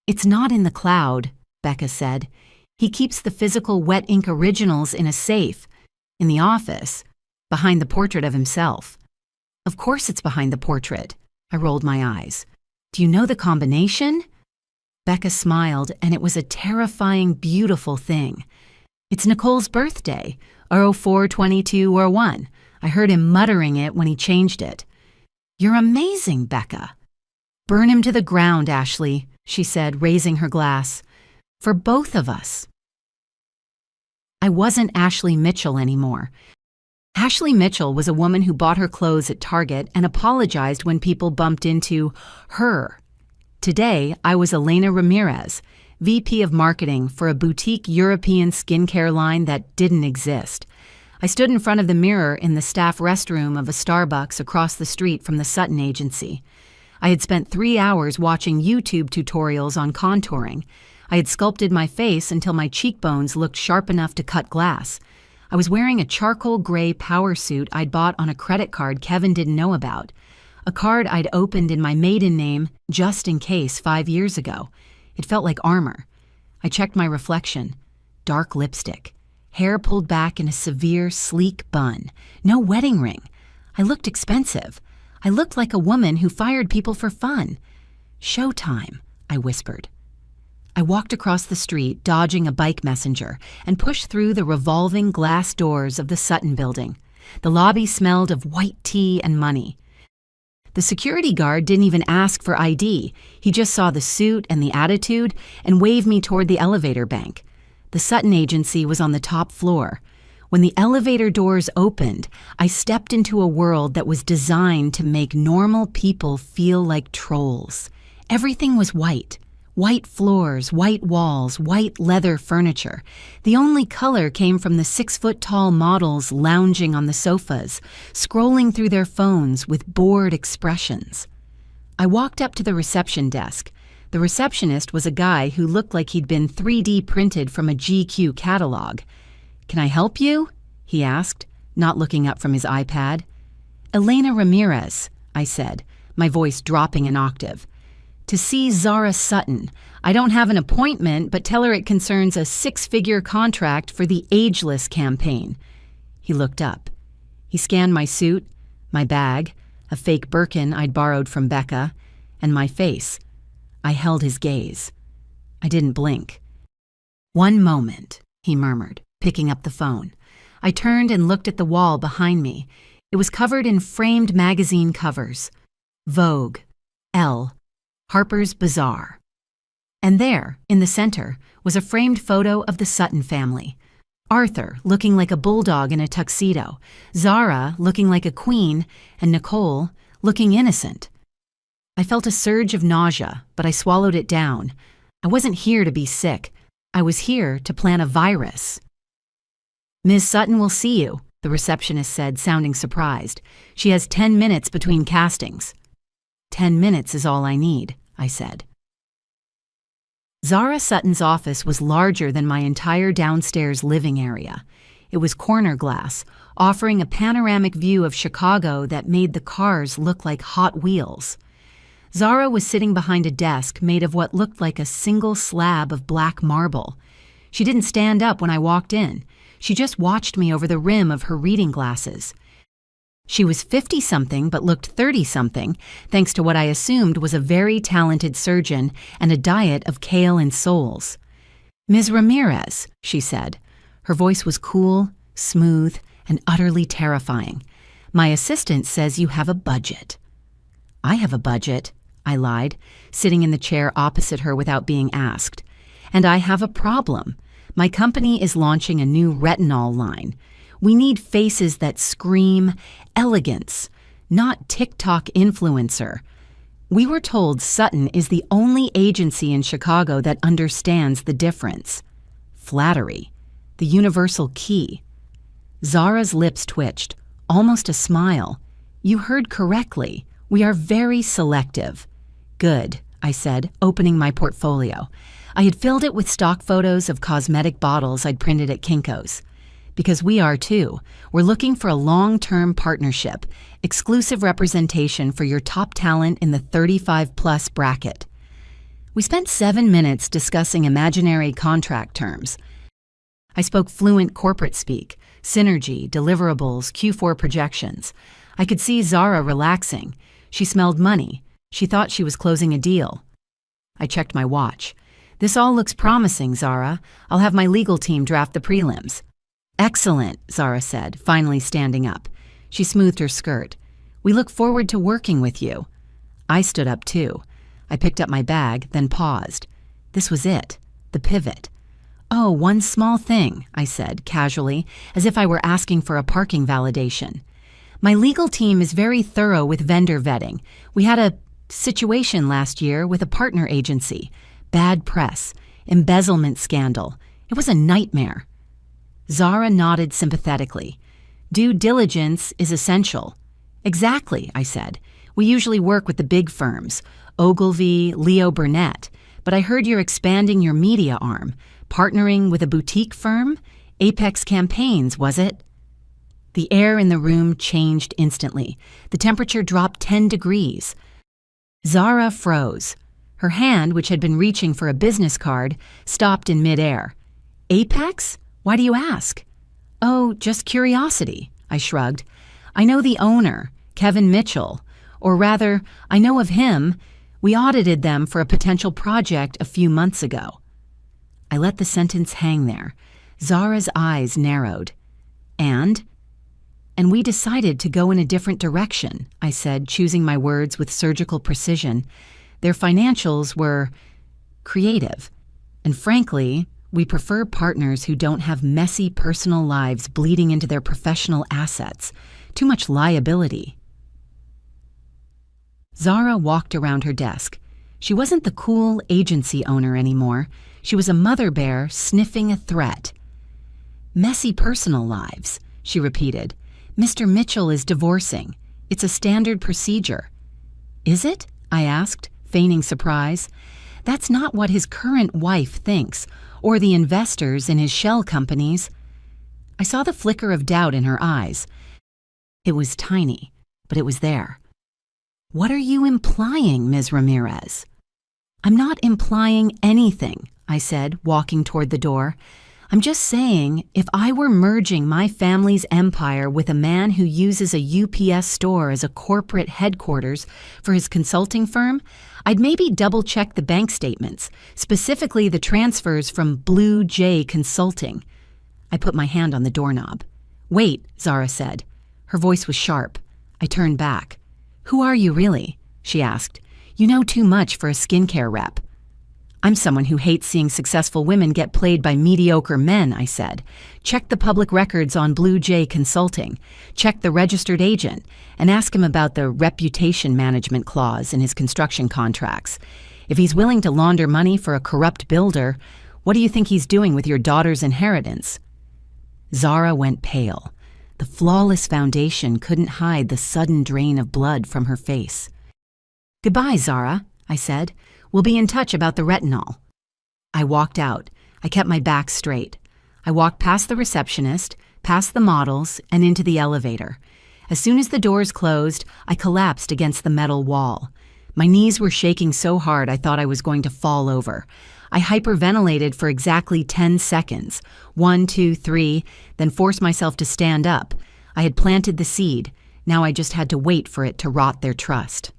"It's not in the cloud," Becca said. "He keeps the physical wet ink originals in a safe. In the office, behind the portrait of himself." "Of course it's behind the portrait." I rolled my eyes. "Do you know the combination?" Becca smiled, and it was a terrifying, beautiful thing. "It's Nicole's birthday, 04-22-01. I heard him muttering it when he changed it." "You're amazing, Becca." "Burn him to the ground, Ashley," she said, raising her glass. "For both of us." I wasn't Ashley Mitchell anymore. Ashley Mitchell was a woman who bought her clothes at Target and apologized when people bumped into her. Today, I was Elena Ramirez, VP of Marketing for a boutique European skincare line that didn't exist. I stood in front of the mirror in the staff restroom of a Starbucks across the street from the Sutton agency. I had spent 3 hours watching YouTube tutorials on contouring. I had sculpted my face until my cheekbones looked sharp enough to cut glass. I was wearing a charcoal gray power suit I'd bought on a credit card Kevin didn't know about, a card I'd opened in my maiden name just in case 5 years ago. It felt like armor. I checked my reflection. Dark lipstick. Hair pulled back in a severe, sleek bun. No wedding ring. I looked expensive. I looked like a woman who fired people for fun. "Showtime," I whispered. I walked across the street, dodging a bike messenger, and pushed through the revolving glass doors of the Sutton building. The lobby smelled of white tea and money. The security guard didn't even ask for ID. He just saw the suit and the attitude and waved me toward the elevator bank. The Sutton agency was on the top floor. When the elevator doors opened, I stepped into a world that was designed to make normal people feel like trolls. Everything was white. White floors, white walls, white leather furniture. The only color came from the 6-foot-tall models lounging on the sofas, scrolling through their phones with bored expressions. I walked up to the reception desk. The receptionist was a guy who looked like he'd been 3D printed from a GQ catalog. "Can I help you?" he asked, not looking up from his iPad. Elena Ramirez, I said, my voice dropping an octave. To see Zara Sutton. I don't have an appointment, but tell her it concerns a 6-figure contract for the Ageless campaign. He looked up. He scanned my suit, my bag, a fake Birkin I'd borrowed from Becca, and my face. I held his gaze. I didn't blink. "One moment," he murmured, picking up the phone. I turned and looked at the wall behind me. It was covered in framed magazine covers. Vogue, Elle, Harper's Bazaar. And there, in the center, was a framed photo of the Sutton family. Arthur looking like a bulldog in a tuxedo, Zara looking like a queen, and Nicole looking innocent. I felt a surge of nausea, but I swallowed it down. I wasn't here to be sick. I was here to plant a virus. "Ms. Sutton will see you," the receptionist said, sounding surprised. "She has 10 minutes between castings." 10 minutes is all I need, I said. Zara Sutton's office was larger than my entire downstairs living area. It was corner glass, offering a panoramic view of Chicago that made the cars look like Hot Wheels. Zara was sitting behind a desk made of what looked like a single slab of black marble. She didn't stand up when I walked in. She just watched me over the rim of her reading glasses. She was 50-something but looked 30-something, thanks to what I assumed was a very talented surgeon and a diet of kale and soles. "Ms. Ramirez," she said. Her voice was cool, smooth, and utterly terrifying. "My assistant says you have a budget." "I have a budget," I lied, sitting in the chair opposite her without being asked. "And I have a problem. My company is launching a new retinol line. We need faces that scream elegance, not TikTok influencer. We were told Sutton is the only agency in Chicago that understands the difference. Flattery, the universal key." Zara's lips twitched, almost a smile. "You heard correctly. We are very selective." "Good," I said, opening my portfolio. I had filled it with stock photos of cosmetic bottles I'd printed at Kinko's. "Because we are too. We're looking for a long-term partnership, exclusive representation for your top talent in the 35-plus bracket." We spent 7 minutes discussing imaginary contract terms. I spoke fluent corporate speak, synergy, deliverables, Q4 projections. I could see Zara relaxing. She smelled money. She thought she was closing a deal. I checked my watch. "This all looks promising, Zara. I'll have my legal team draft the prelims." "Excellent," Zara said, finally standing up. She smoothed her skirt. "We look forward to working with you." I stood up too. I picked up my bag, then paused. This was it, the pivot. "Oh, one small thing," I said, casually, as if I were asking for a parking validation. "My legal team is very thorough with vendor vetting. We had a situation last year with a partner agency. Bad press, embezzlement scandal. It was a nightmare." Zara nodded sympathetically. "Due diligence is essential." "Exactly," I said. "We usually work with the big firms, Ogilvy, Leo Burnett, but I heard you're expanding your media arm, partnering with a boutique firm? Apex Campaigns, was it?" The air in the room changed instantly. The temperature dropped 10 degrees. Zara froze. Her hand, which had been reaching for a business card, stopped in midair. "Apex? Why do you ask?" "Oh, just curiosity," I shrugged. "I know the owner, Kevin Mitchell. Or rather, I know of him. We audited them for a potential project a few months ago." I let the sentence hang there. Zara's eyes narrowed. "And we decided to go in a different direction," I said, choosing my words with surgical precision. "Their financials were creative. And frankly, we prefer partners who don't have messy personal lives bleeding into their professional assets. Too much liability." Zara walked around her desk. She wasn't the cool agency owner anymore. She was a mother bear sniffing a threat. "Messy personal lives," she repeated. "Mr. Mitchell is divorcing. It's a standard procedure." "Is it?" I asked, feigning surprise. "That's not what his current wife thinks, or the investors in his shell companies." I saw the flicker of doubt in her eyes. It was tiny, but it was there. "What are you implying, Ms. Ramirez?" "I'm not implying anything," I said, walking toward the door. "I'm just saying, if I were merging my family's empire with a man who uses a UPS store as a corporate headquarters for his consulting firm, I'd maybe double-check the bank statements, specifically the transfers from Blue Jay Consulting." I put my hand on the doorknob. "Wait," Zara said. Her voice was sharp. I turned back. "Who are you really?" she asked. "You know too much for a skincare rep." "I'm someone who hates seeing successful women get played by mediocre men," I said. "Check the public records on Blue Jay Consulting. Check the registered agent and ask him about the reputation management clause in his construction contracts. If he's willing to launder money for a corrupt builder, what do you think he's doing with your daughter's inheritance?" Zara went pale. The flawless foundation couldn't hide the sudden drain of blood from her face. "Goodbye, Zara," I said. "We'll be in touch about the retinol." I walked out. I kept my back straight. I walked past the receptionist, past the models, and into the elevator. As soon as the doors closed, I collapsed against the metal wall. My knees were shaking so hard I thought I was going to fall over. I hyperventilated for exactly 10 seconds. 1, 2, 3, then forced myself to stand up. I had planted the seed. Now I just had to wait for it to rot their trust.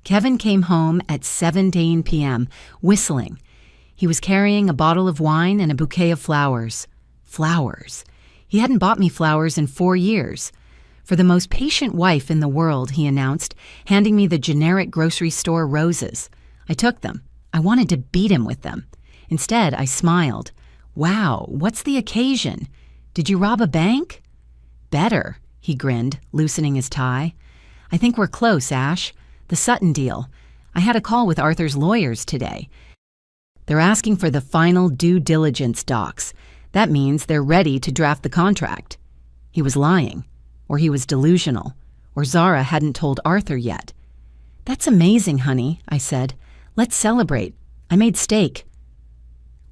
Kevin came home at 7:10 p.m., whistling. He was carrying a bottle of wine and a bouquet of flowers. Flowers. He hadn't bought me flowers in 4 years. "For the most patient wife in the world," he announced, handing me the generic grocery store roses. I took them. I wanted to beat him with them. Instead, I smiled. "Wow, what's the occasion? Did you rob a bank?" "Better," he grinned, loosening his tie. "I think we're close, Ash. The Sutton deal. I had a call with Arthur's lawyers today. They're asking for the final due diligence docs. That means they're ready to draft the contract." He was lying, or he was delusional, or Zara hadn't told Arthur yet. "That's amazing, honey," I said. "Let's celebrate. I made steak."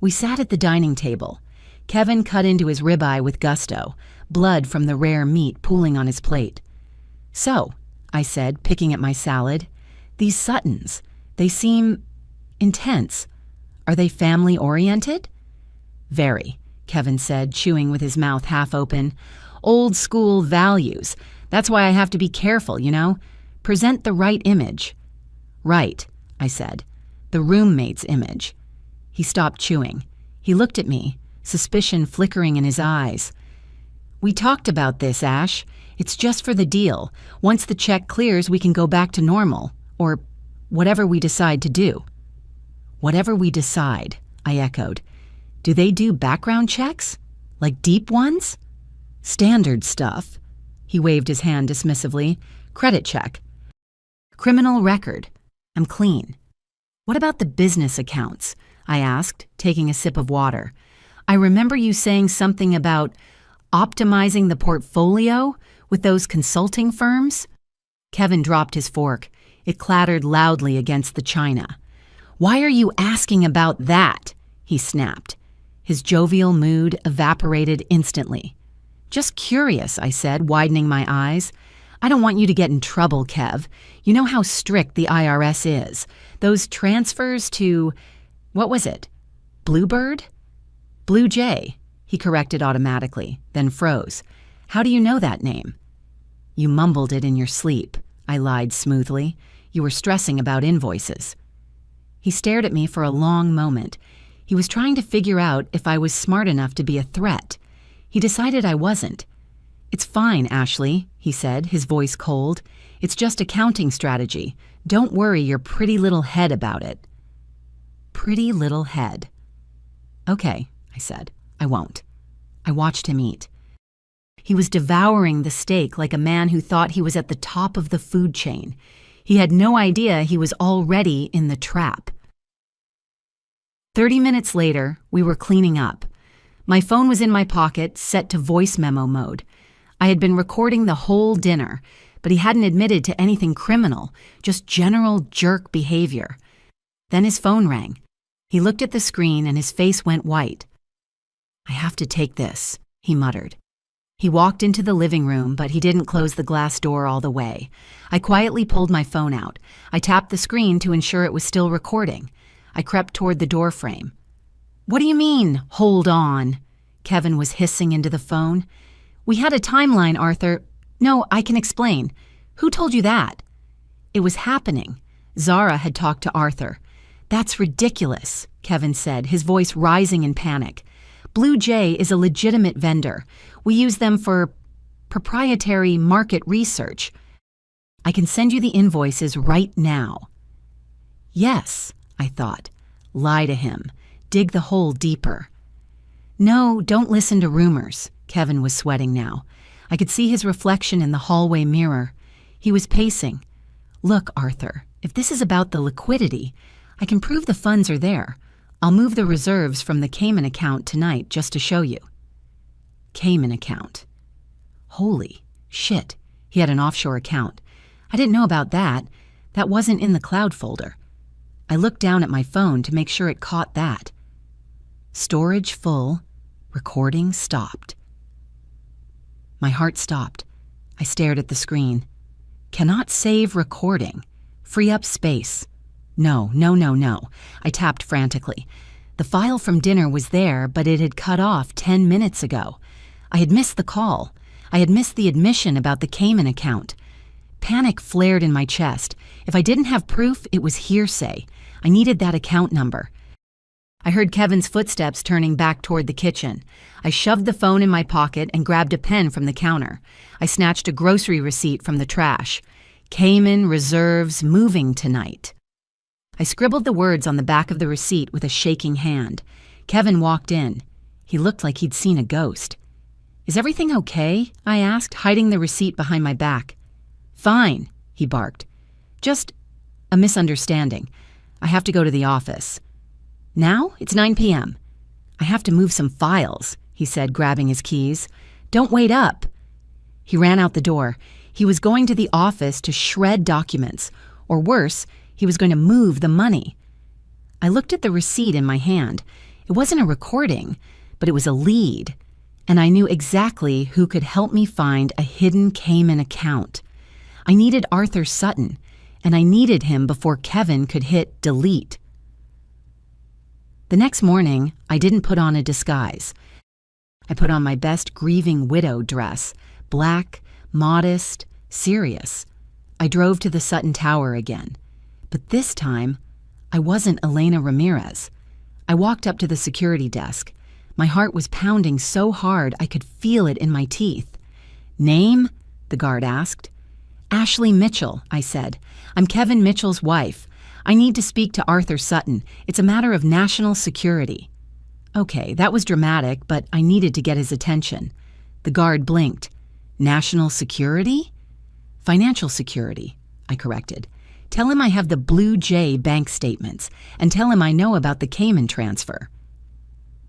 We sat at the dining table. Kevin cut into his ribeye with gusto, blood from the rare meat pooling on his plate. "So," I said, picking at my salad, "these Suttons, they seem intense. Are they family-oriented?" "Very," Kevin said, chewing with his mouth half open. "Old school values. That's why I have to be careful, you know? Present the right image." "Right," I said. "The roommate's image." He stopped chewing. He looked at me, suspicion flickering in his eyes. "We talked about this, Ash. It's just for the deal. Once the check clears, we can go back to normal. Or whatever we decide to do." "Whatever we decide," I echoed. "Do they do background checks? Like deep ones?" "Standard stuff." He waved his hand dismissively. "Credit check. Criminal record. I'm clean." "What about the business accounts?" I asked, taking a sip of water. "I remember you saying something about optimizing the portfolio with those consulting firms." Kevin dropped his fork. It clattered loudly against the china. "Why are you asking about that?" he snapped. His jovial mood evaporated instantly. "Just curious," I said, widening my eyes. "I don't want you to get in trouble, Kev. You know how strict the IRS is. Those transfers to, what was it? Bluebird? Blue Jay," he corrected automatically, then froze. "How do you know that name?" "You mumbled it in your sleep," I lied smoothly. "You were stressing about invoices." He stared at me for a long moment. He was trying to figure out if I was smart enough to be a threat. He decided I wasn't. "It's fine, Ashley," he said, his voice cold. "It's just accounting strategy. Don't worry your pretty little head about it." Pretty little head. "Okay," I said. "I won't." I watched him eat. He was devouring the steak like a man who thought he was at the top of the food chain. He had no idea he was already in the trap. 30 minutes later, we were cleaning up. My phone was in my pocket, set to voice memo mode. I had been recording the whole dinner, but he hadn't admitted to anything criminal, just general jerk behavior. Then his phone rang. He looked at the screen and his face went white. "I have to take this," he muttered. He walked into the living room, but he didn't close the glass door all the way. I quietly pulled my phone out. I tapped the screen to ensure it was still recording. I crept toward the door frame. "What do you mean, hold on?" Kevin was hissing into the phone. "We had a timeline, Arthur." "No, I can explain." "Who told you that?" It was happening. Zara had talked to Arthur. "That's ridiculous," Kevin said, his voice rising in panic. "Blue Jay is a legitimate vendor. We use them for proprietary market research. I can send you the invoices right now." Yes, I thought. Lie to him. Dig the hole deeper. "No, don't listen to rumors." Kevin was sweating now. I could see his reflection in the hallway mirror. He was pacing. "Look, Arthur, if this is about the liquidity, I can prove the funds are there. I'll move the reserves from the Cayman account tonight just to show you." Cayman account. Holy shit, he had an offshore account. I didn't know about that. That wasn't in the cloud folder. I looked down at my phone to make sure it caught that. Storage full. Recording stopped. My heart stopped. I stared at the screen. Cannot save recording. Free up space. No. I tapped frantically. The file from dinner was there, but it had cut off 10 minutes ago. I had missed the call. I had missed the admission about the Cayman account. Panic flared in my chest. If I didn't have proof, it was hearsay. I needed that account number. I heard Kevin's footsteps turning back toward the kitchen. I shoved the phone in my pocket and grabbed a pen from the counter. I snatched a grocery receipt from the trash. Cayman reserves moving tonight. I scribbled the words on the back of the receipt with a shaking hand. Kevin walked in. He looked like he'd seen a ghost. "Is everything okay?" I asked, hiding the receipt behind my back. "Fine," he barked. "Just a misunderstanding. I have to go to the office." "Now? It's 9 p.m. "I have to move some files," he said, grabbing his keys. "Don't wait up." He ran out the door. He was going to the office to shred documents. Or worse, he was going to move the money. I looked at the receipt in my hand. It wasn't a recording, but it was a lead. And I knew exactly who could help me find a hidden Cayman account. I needed Arthur Sutton, and I needed him before Kevin could hit delete. The next morning, I didn't put on a disguise. I put on my best grieving widow dress, black, modest, serious. I drove to the Sutton Tower again. But this time, I wasn't Elena Ramirez. I walked up to the security desk. My heart was pounding so hard I could feel it in my teeth. "Name?" the guard asked. "Ashley Mitchell," I said. "I'm Kevin Mitchell's wife. I need to speak to Arthur Sutton. It's a matter of national security." Okay, that was dramatic, but I needed to get his attention. The guard blinked. "National security?" "Financial security," I corrected. "Tell him I have the Blue Jay bank statements, and tell him I know about the Cayman transfer."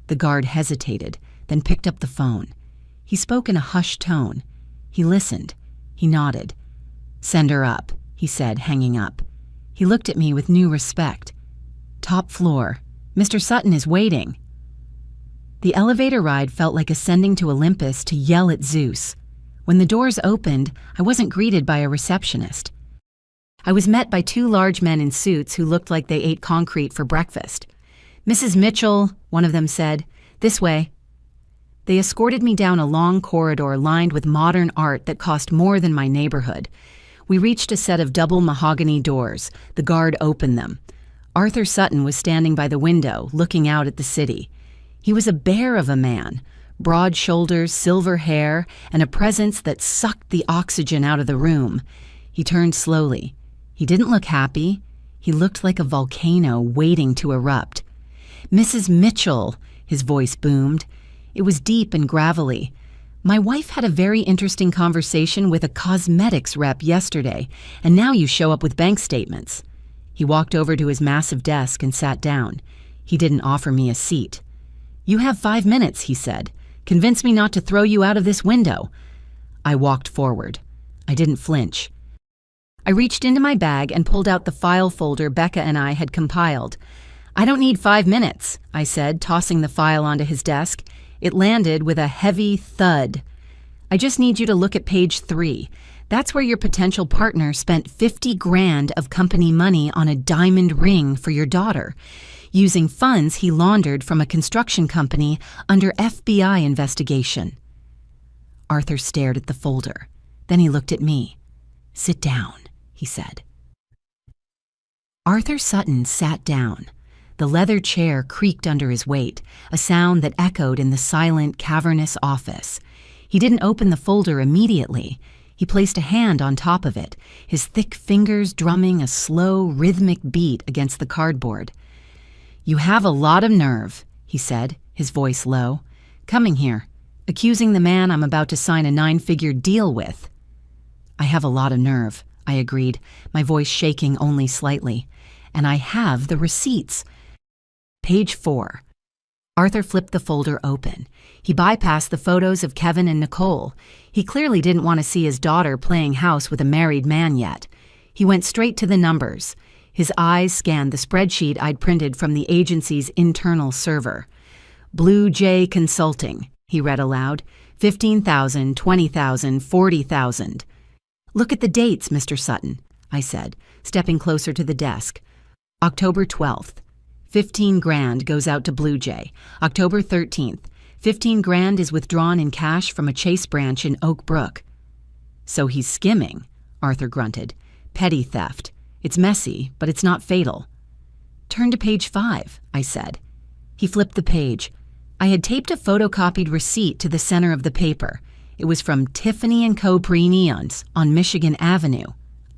The guard hesitated, then picked up the phone. He spoke in a hushed tone. He listened. He nodded. "Send her up," he said, hanging up. He looked at me with new respect. "Top floor. Mr. Sutton is waiting." The elevator ride felt like ascending to Olympus to yell at Zeus. When the doors opened, I wasn't greeted by a receptionist. I was met by two large men in suits who looked like they ate concrete for breakfast. "Mrs. Mitchell," one of them said, "this way." They escorted me down a long corridor lined with modern art that cost more than my neighborhood. We reached a set of double mahogany doors. The guard opened them. Arthur Sutton was standing by the window, looking out at the city. He was a bear of a man, broad shoulders, silver hair, and a presence that sucked the oxygen out of the room. He turned slowly. He didn't look happy. He looked like a volcano waiting to erupt. "Mrs. Mitchell," his voice boomed. It was deep and gravelly. "My wife had a very interesting conversation with a cosmetics rep yesterday, and now you show up with bank statements." He walked over to his massive desk and sat down. He didn't offer me a seat. "You have 5 minutes," he said. "Convince me not to throw you out of this window." I walked forward. I didn't flinch. I reached into my bag and pulled out the file folder Becca and I had compiled. "I don't need 5 minutes," I said, tossing the file onto his desk. It landed with a heavy thud. I just need you to look at page 3. That's where your potential partner spent 50 grand of company money on a diamond ring for your daughter, using funds he laundered from a construction company under FBI investigation. Arthur stared at the folder. Then he looked at me. "Sit down," he said. Arthur Sutton sat down. The leather chair creaked under his weight, a sound that echoed in the silent, cavernous office. He didn't open the folder immediately. He placed a hand on top of it, his thick fingers drumming a slow, rhythmic beat against the cardboard. "You have a lot of nerve," he said, his voice low, "coming here, accusing the man I'm about to sign a 9-figure deal with." "I have a lot of nerve," I agreed, my voice shaking only slightly. "And I have the receipts." Page 4. Arthur flipped the folder open. He bypassed the photos of Kevin and Nicole. He clearly didn't want to see his daughter playing house with a married man yet. He went straight to the numbers. His eyes scanned the spreadsheet I'd printed from the agency's internal server. "Blue Jay Consulting," he read aloud. 15,000, 20,000, 40,000. "Look at the dates, Mr. Sutton," I said, stepping closer to the desk. October 12th. 15 grand goes out to Blue Jay. October 13th. 15 grand is withdrawn in cash from a Chase branch in Oak Brook. "So he's skimming," Arthur grunted. "Petty theft. It's messy, but it's not fatal." "Turn to page 5, I said. He flipped the page. I had taped a photocopied receipt to the center of the paper. It was from Tiffany & Co. Pre-Neons on Michigan Avenue.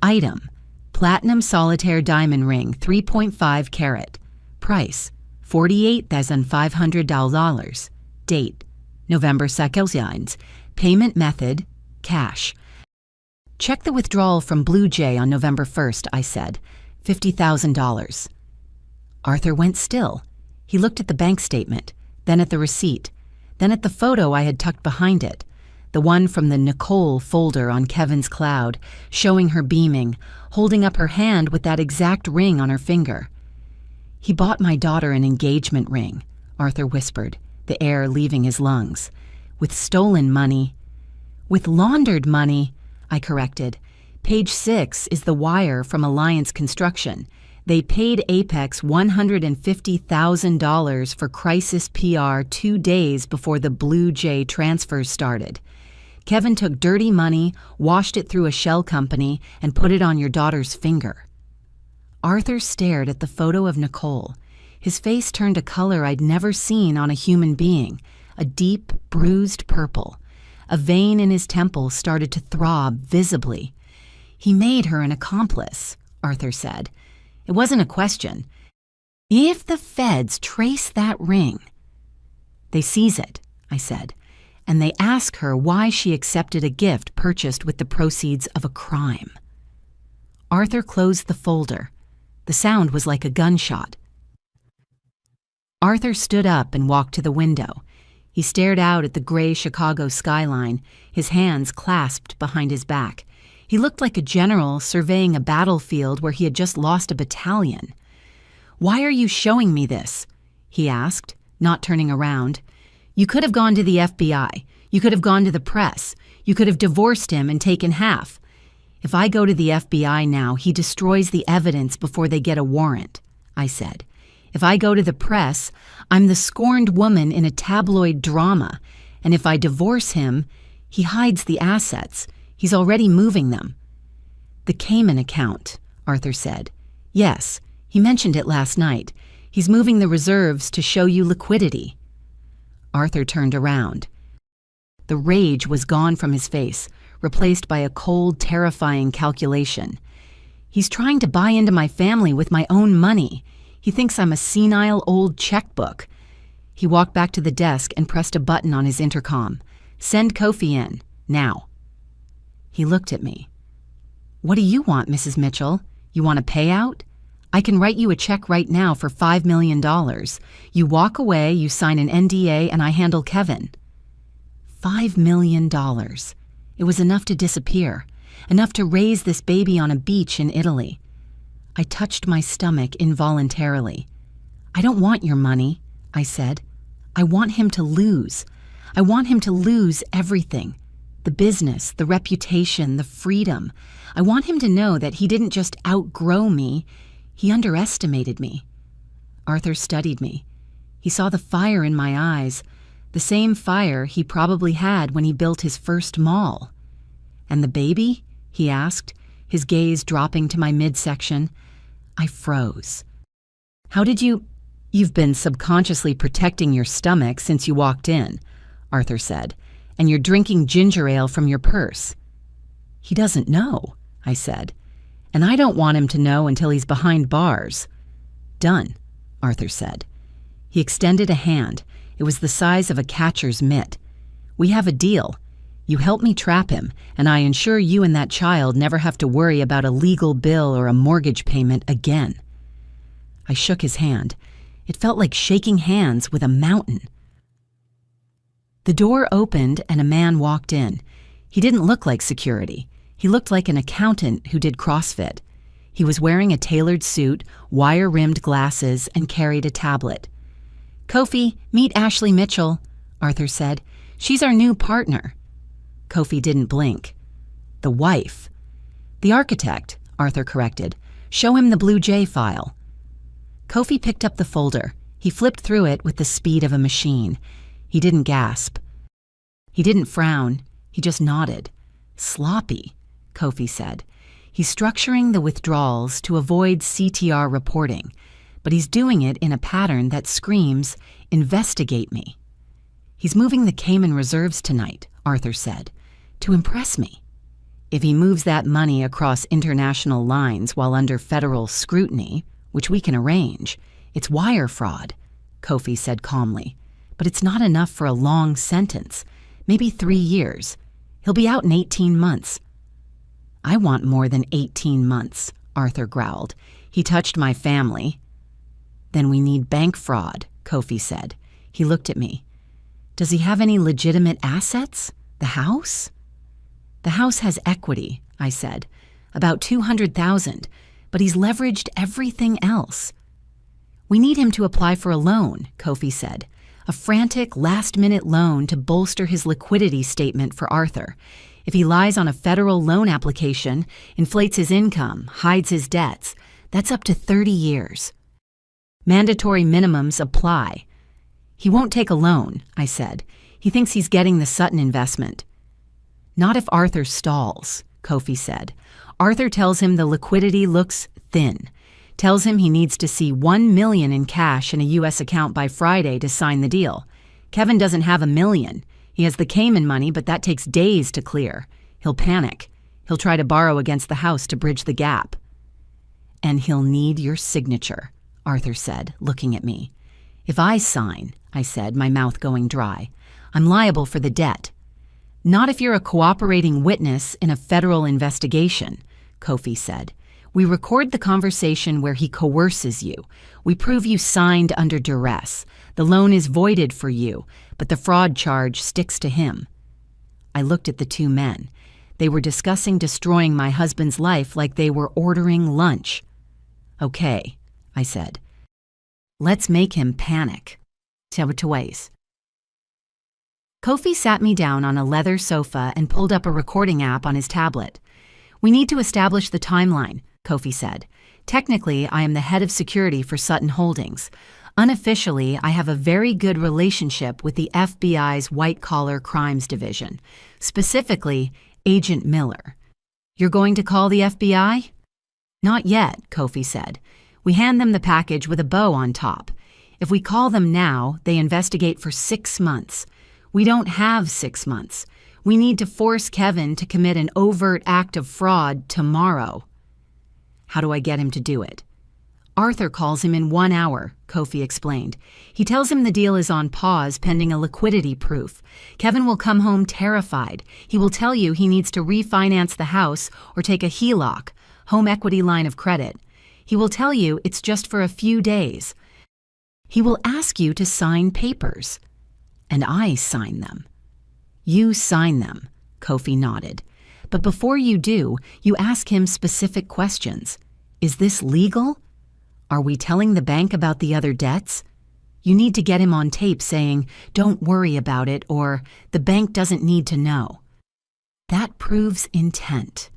Item: platinum solitaire diamond ring, 3.5 carat. Price: $48,500. Date: November 2nd. Payment method: cash. "Check the withdrawal from Blue Jay on November 1st, I said. $50,000. Arthur went still. He looked at the bank statement, then at the receipt, then at the photo I had tucked behind it, the one from the Nicole folder on Kevin's cloud, showing her beaming, holding up her hand with that exact ring on her finger. "He bought my daughter an engagement ring," Arthur whispered, the air leaving his lungs. "With stolen money." "With laundered money," I corrected. "Page 6 is the wire from Alliance Construction. They paid Apex $150,000 for crisis PR 2 days before the Blue Jay transfers started. Kevin took dirty money, washed it through a shell company, and put it on your daughter's finger." Arthur stared at the photo of Nicole. His face turned a color I'd never seen on a human being, a deep, bruised purple. A vein in his temple started to throb visibly. "He made her an accomplice," Arthur said. "It wasn't a question. If the feds trace that ring—" "They seize it," I said, "and they ask her why she accepted a gift purchased with the proceeds of a crime." Arthur closed the folder. The sound was like a gunshot. Arthur stood up and walked to the window. He stared out at the gray Chicago skyline, his hands clasped behind his back. He looked like a general surveying a battlefield where he had just lost a battalion. "Why are you showing me this?" he asked, not turning around. "You could have gone to the FBI. You could have gone to the press. You could have divorced him and taken half. If I go to the FBI now, he destroys the evidence before they get a warrant," I said. "If I go to the press, I'm the scorned woman in a tabloid drama. And if I divorce him, he hides the assets. He's already moving them." "The Cayman account," Arthur said. "Yes, he mentioned it last night. He's moving the reserves to show you liquidity." Arthur turned around. The rage was gone from his face, replaced by a cold, terrifying calculation. "He's trying to buy into my family with my own money. He thinks I'm a senile old checkbook." He walked back to the desk and pressed a button on his intercom. "Send Kofi in, now." He looked at me. "What do you want, Mrs. Mitchell? You want a payout? I can write you a check right now for $5 million. You walk away, you sign an NDA, and I handle Kevin." $5 million. It was enough to disappear, enough to raise this baby on a beach in Italy. I touched my stomach involuntarily. "I don't want your money," I said. "I want him to lose. I want him to lose everything. The business, the reputation, the freedom. I want him to know that he didn't just outgrow me, he underestimated me. Arthur studied me. He saw the fire in my eyes, the same fire he probably had when he built his first mall. "And the baby?" he asked, his gaze dropping to my midsection. I froze. "How did you—" "You've been subconsciously protecting your stomach since you walked in," Arthur said, "and you're drinking ginger ale from your purse." "He doesn't know," I said, "and I don't want him to know until he's behind bars." "Done," Arthur said. He extended a hand. It was the size of a catcher's mitt. "We have a deal. You help me trap him, and I ensure you and that child never have to worry about a legal bill or a mortgage payment again." I shook his hand. It felt like shaking hands with a mountain. The door opened and a man walked in. He didn't look like security. He looked like an accountant who did CrossFit. He was wearing a tailored suit, wire-rimmed glasses, and carried a tablet. "Kofi, meet Ashley Mitchell," Arthur said. "She's our new partner." Kofi didn't blink. "The wife." "The architect," Arthur corrected. "Show him the Blue Jay file." Kofi picked up the folder. He flipped through it with the speed of a machine. He didn't gasp. He didn't frown. He just nodded. "Sloppy," Kofi said. "He's structuring the withdrawals to avoid CTR reporting, but he's doing it in a pattern that screams, 'Investigate me.' He's moving the Cayman reserves tonight," Arthur said, "to impress me. If he moves that money across international lines while under federal scrutiny, which we can arrange, it's wire fraud," Kofi said calmly. "But it's not enough for a long sentence, maybe 3 years. He'll be out in 18 months. "I want more than 18 months, Arthur growled. He touched my family. "Then we need bank fraud," Kofi said. He looked at me. "Does he have any legitimate assets? The house?" "The house has equity," I said. "About 200,000, but he's leveraged everything else." "We need him to apply for a loan," Kofi said. "A frantic, last-minute loan to bolster his liquidity statement for Arthur. If he lies on a federal loan application, inflates his income, hides his debts, that's up to 30 years. Mandatory minimums apply." "He won't take a loan," I said. "He thinks he's getting the Sutton investment." "Not if Arthur stalls," Kofi said. "Arthur tells him the liquidity looks thin. Tells him he needs to see $1 million in cash in a U.S. account by Friday to sign the deal. Kevin doesn't have $1 million. He has the Cayman money, but that takes days to clear. He'll panic. He'll try to borrow against the house to bridge the gap." "And he'll need your signature," Arthur said, looking at me. "If I sign," I said, my mouth going dry, "I'm liable for the debt." "Not if you're a cooperating witness in a federal investigation," Kofi said. "We record the conversation where he coerces you. We prove you signed under duress. The loan is voided for you, but the fraud charge sticks to him." I looked at the two men. They were discussing destroying my husband's life like they were ordering lunch. "Okay," I said. "Let's make him panic." Twice. Kofi sat me down on a leather sofa and pulled up a recording app on his tablet. "We need to establish the timeline," Kofi said. "Technically, I am the head of security for Sutton Holdings. Unofficially, I have a very good relationship with the FBI's white-collar crimes division, specifically Agent Miller." "You're going to call the FBI?" "Not yet," Kofi said. "We hand them the package with a bow on top. If we call them now, they investigate for 6 months. We don't have 6 months. We need to force Kevin to commit an overt act of fraud tomorrow." "How do I get him to do it?" "Arthur calls him in 1 hour," Kofi explained. "He tells him the deal is on pause pending a liquidity proof. Kevin will come home terrified. He will tell you he needs to refinance the house or take a HELOC, home equity line of credit. He will tell you it's just for a few days. He will ask you to sign papers. And I sign them." "You sign them," Kofi nodded. "But before you do, you ask him specific questions. Is this legal? Are we telling the bank about the other debts? You need to get him on tape saying, 'Don't worry about it,' or 'The bank doesn't need to know.' That proves intent.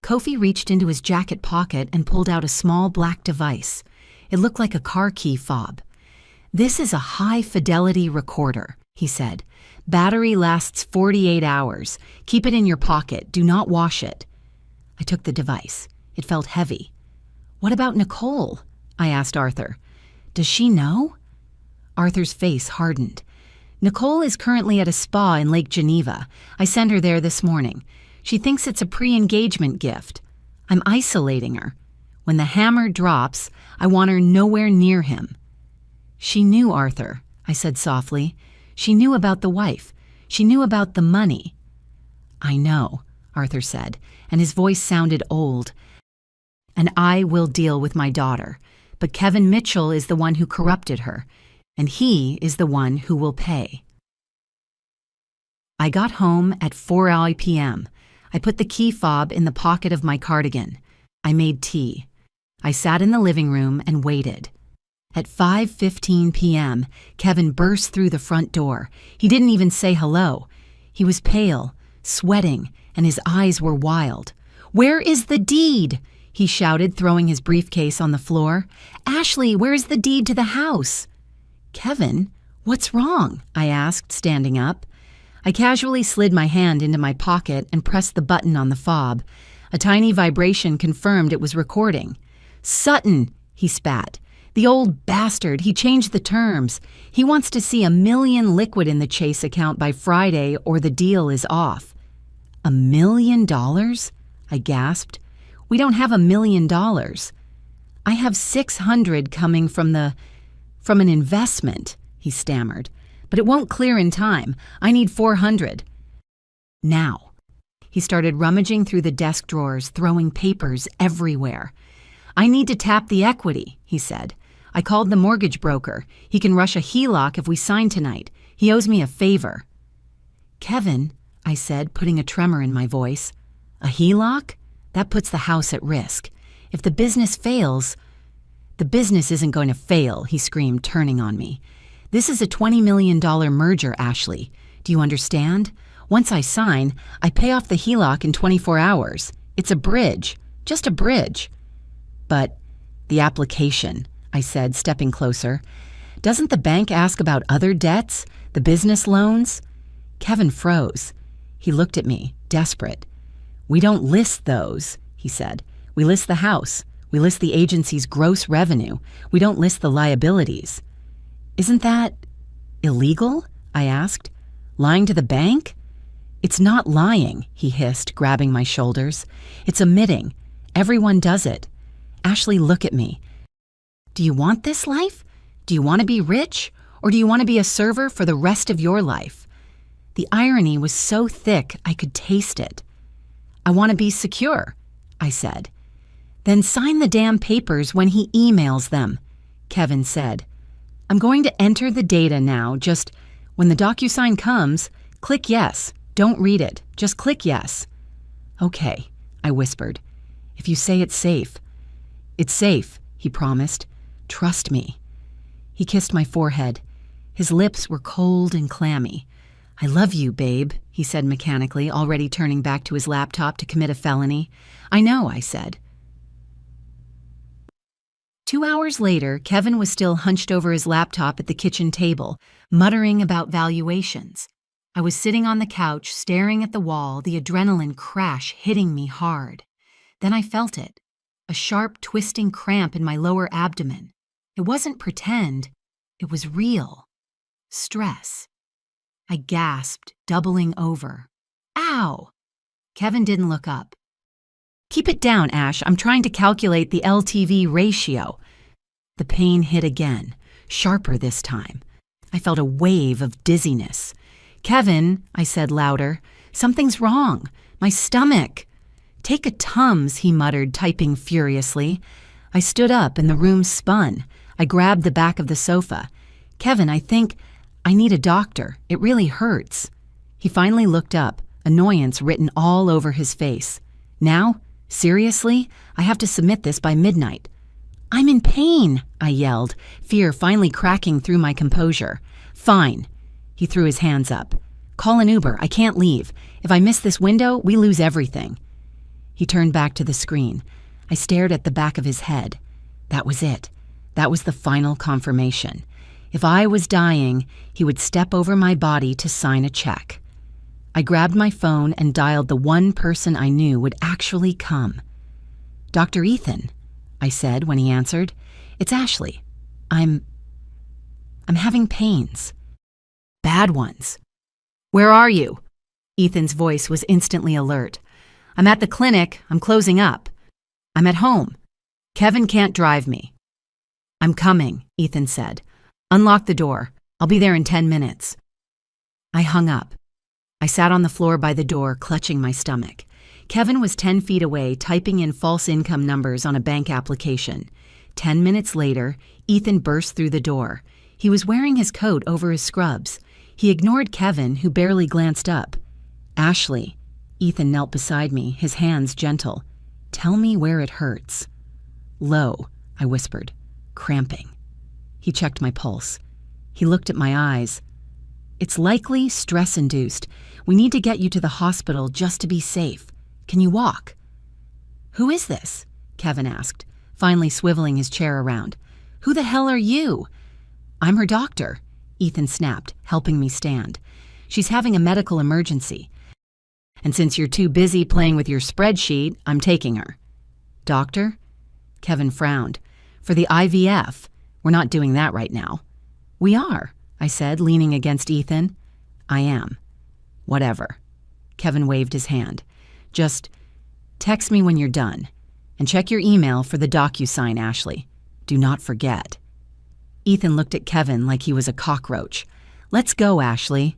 Kofi reached into his jacket pocket and pulled out a small black device. It looked like a car key fob. "This is a high-fidelity recorder," he said. "Battery lasts 48 hours. Keep it in your pocket. Do not wash it." I took the device. It felt heavy. "What about Nicole?" I asked Arthur. "Does she know?" Arthur's face hardened. "Nicole is currently at a spa in Lake Geneva. I sent her there this morning. She thinks it's a pre-engagement gift. I'm isolating her. When the hammer drops, I want her nowhere near him." "She knew Arthur," I said softly. "She knew about the wife. She knew about the money." "I know," Arthur said, and his voice sounded old. "And I will deal with my daughter. But Kevin Mitchell is the one who corrupted her, and he is the one who will pay." I got home at 4 p.m. I put the key fob in the pocket of my cardigan. I made tea. I sat in the living room and waited. At 5:15 p.m., Kevin burst through the front door. He didn't even say hello. He was pale, sweating, and his eyes were wild. "Where is the deed?" he shouted, throwing his briefcase on the floor. "Ashley, where is the deed to the house?" "Kevin, what's wrong?" I asked, standing up. I casually slid my hand into my pocket and pressed the button on the fob. A tiny vibration confirmed it was recording. "Sutton," he spat. "The old bastard, he changed the terms. He wants to see $1 million liquid in the Chase account by Friday or the deal is off." $1 million? I gasped. "We don't have $1 million. I have 600 coming from an investment," he stammered. "But it won't clear in time. I need 400. Now." He started rummaging through the desk drawers, throwing papers everywhere. "I need to tap the equity," he said. "I called the mortgage broker. He can rush a HELOC if we sign tonight. He owes me a favor." "Kevin," I said, putting a tremor in my voice. "A HELOC? That puts the house at risk. If the business fails—" "The business isn't going to fail," he screamed, turning on me. "This is a $20 million merger, Ashley. Do you understand? Once I sign, I pay off the HELOC in 24 hours. It's a bridge. Just a bridge." "But the application," I said, stepping closer. "Doesn't the bank ask about other debts? The business loans?" Kevin froze. He looked at me, desperate. "We don't list those," he said. "We list the house. We list the agency's gross revenue. We don't list the liabilities." "Isn't that illegal?" I asked. "Lying to the bank?" "It's not lying," he hissed, grabbing my shoulders. "It's omitting. Everyone does it. Ashley, look at me. Do you want this life? Do you want to be rich? Or do you want to be a server for the rest of your life?" The irony was so thick I could taste it. "I want to be secure," I said. "Then sign the damn papers when he emails them," Kevin said. "I'm going to enter the data now. Just when the DocuSign comes, click yes. Don't read it. Just click yes." "Okay," I whispered. "If you say it's safe." "It's safe," he promised. "Trust me." He kissed my forehead. His lips were cold and clammy. "I love you, babe," he said mechanically, already turning back to his laptop to commit a felony. "I know," I said. 2 hours later, Kevin was still hunched over his laptop at the kitchen table, muttering about valuations. I was sitting on the couch, staring at the wall, the adrenaline crash hitting me hard. Then I felt it, a sharp, twisting cramp in my lower abdomen. It wasn't pretend, it was real. Stress. I gasped, doubling over. "Ow!" Kevin didn't look up. "Keep it down, Ash. I'm trying to calculate the LTV ratio." The pain hit again, sharper this time. I felt a wave of dizziness. "Kevin," I said louder, "something's wrong. My stomach." "Take a Tums," he muttered, typing furiously. I stood up and the room spun. I grabbed the back of the sofa. "Kevin, I think I need a doctor. It really hurts." He finally looked up, annoyance written all over his face. "Now? Seriously? I have to submit this by midnight." "I'm in pain," I yelled, fear finally cracking through my composure. "Fine." He threw his hands up. Call an Uber. I can't leave. If I miss this window, we lose everything." He turned back to the screen. I stared at the back of his head. That was it. That was the final confirmation. If I was dying, he would step over my body to sign a check. I grabbed my phone and dialed the one person I knew would actually come. "Dr. Ethan," I said when he answered. "It's Ashley. I'm having pains. Bad ones." "Where are you?" Ethan's voice was instantly alert. "I'm at the clinic. I'm closing up. I'm at home. Kevin can't drive me." "I'm coming," Ethan said. "Unlock the door. I'll be there in 10 minutes. I hung up. I sat on the floor by the door, clutching my stomach. Kevin was 10 feet away, typing in false income numbers on a bank application. 10 minutes later, Ethan burst through the door. He was wearing his coat over his scrubs. He ignored Kevin, who barely glanced up. "Ashley." Ethan knelt beside me, his hands gentle. "Tell me where it hurts." "Low," I whispered. "Cramping." He checked my pulse. He looked at my eyes. "It's likely stress-induced. We need to get you to the hospital just to be safe. Can you walk?" "Who is this?" Kevin asked, finally swiveling his chair around. "Who the hell are you?" "I'm her doctor," Ethan snapped, helping me stand. "She's having a medical emergency. And since you're too busy playing with your spreadsheet, I'm taking her." "Doctor?" Kevin frowned. "For the IVF. We're not doing that right now." "We are," I said, leaning against Ethan. "I am." "Whatever." Kevin waved his hand. "Just text me when you're done. And check your email for the DocuSign, Ashley. Do not forget." Ethan looked at Kevin like he was a cockroach. "Let's go, Ashley."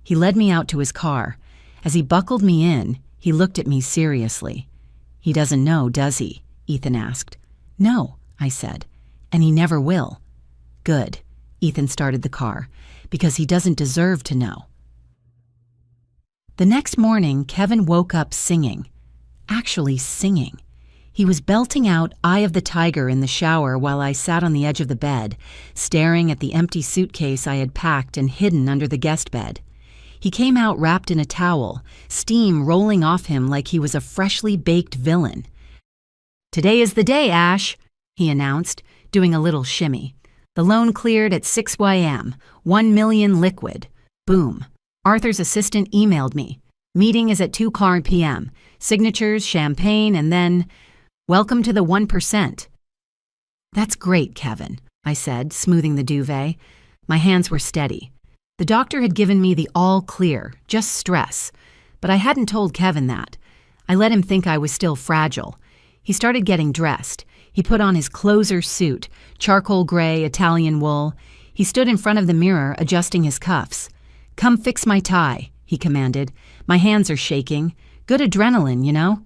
He led me out to his car. As he buckled me in, he looked at me seriously. "He doesn't know, does he?" Ethan asked. "No," I said. "And he never will." "Good." Ethan started the car. "Because he doesn't deserve to know." The next morning, Kevin woke up singing. Actually singing. He was belting out Eye of the Tiger in the shower while I sat on the edge of the bed, staring at the empty suitcase I had packed and hidden under the guest bed. He came out wrapped in a towel, steam rolling off him like he was a freshly baked villain. "Today is the day, Ash," he announced, doing a little shimmy. "The loan cleared at 6 a.m., 1 million liquid. Boom. Arthur's assistant emailed me. Meeting is at 2 p.m. Signatures, champagne, and then, welcome to the 1%. "That's great, Kevin," I said, smoothing the duvet. My hands were steady. The doctor had given me the all clear, just stress. But I hadn't told Kevin that. I let him think I was still fragile. He started getting dressed. He put on his closer suit, charcoal gray Italian wool. He stood in front of the mirror, adjusting his cuffs. "Come fix my tie," he commanded. "My hands are shaking. Good adrenaline, you know."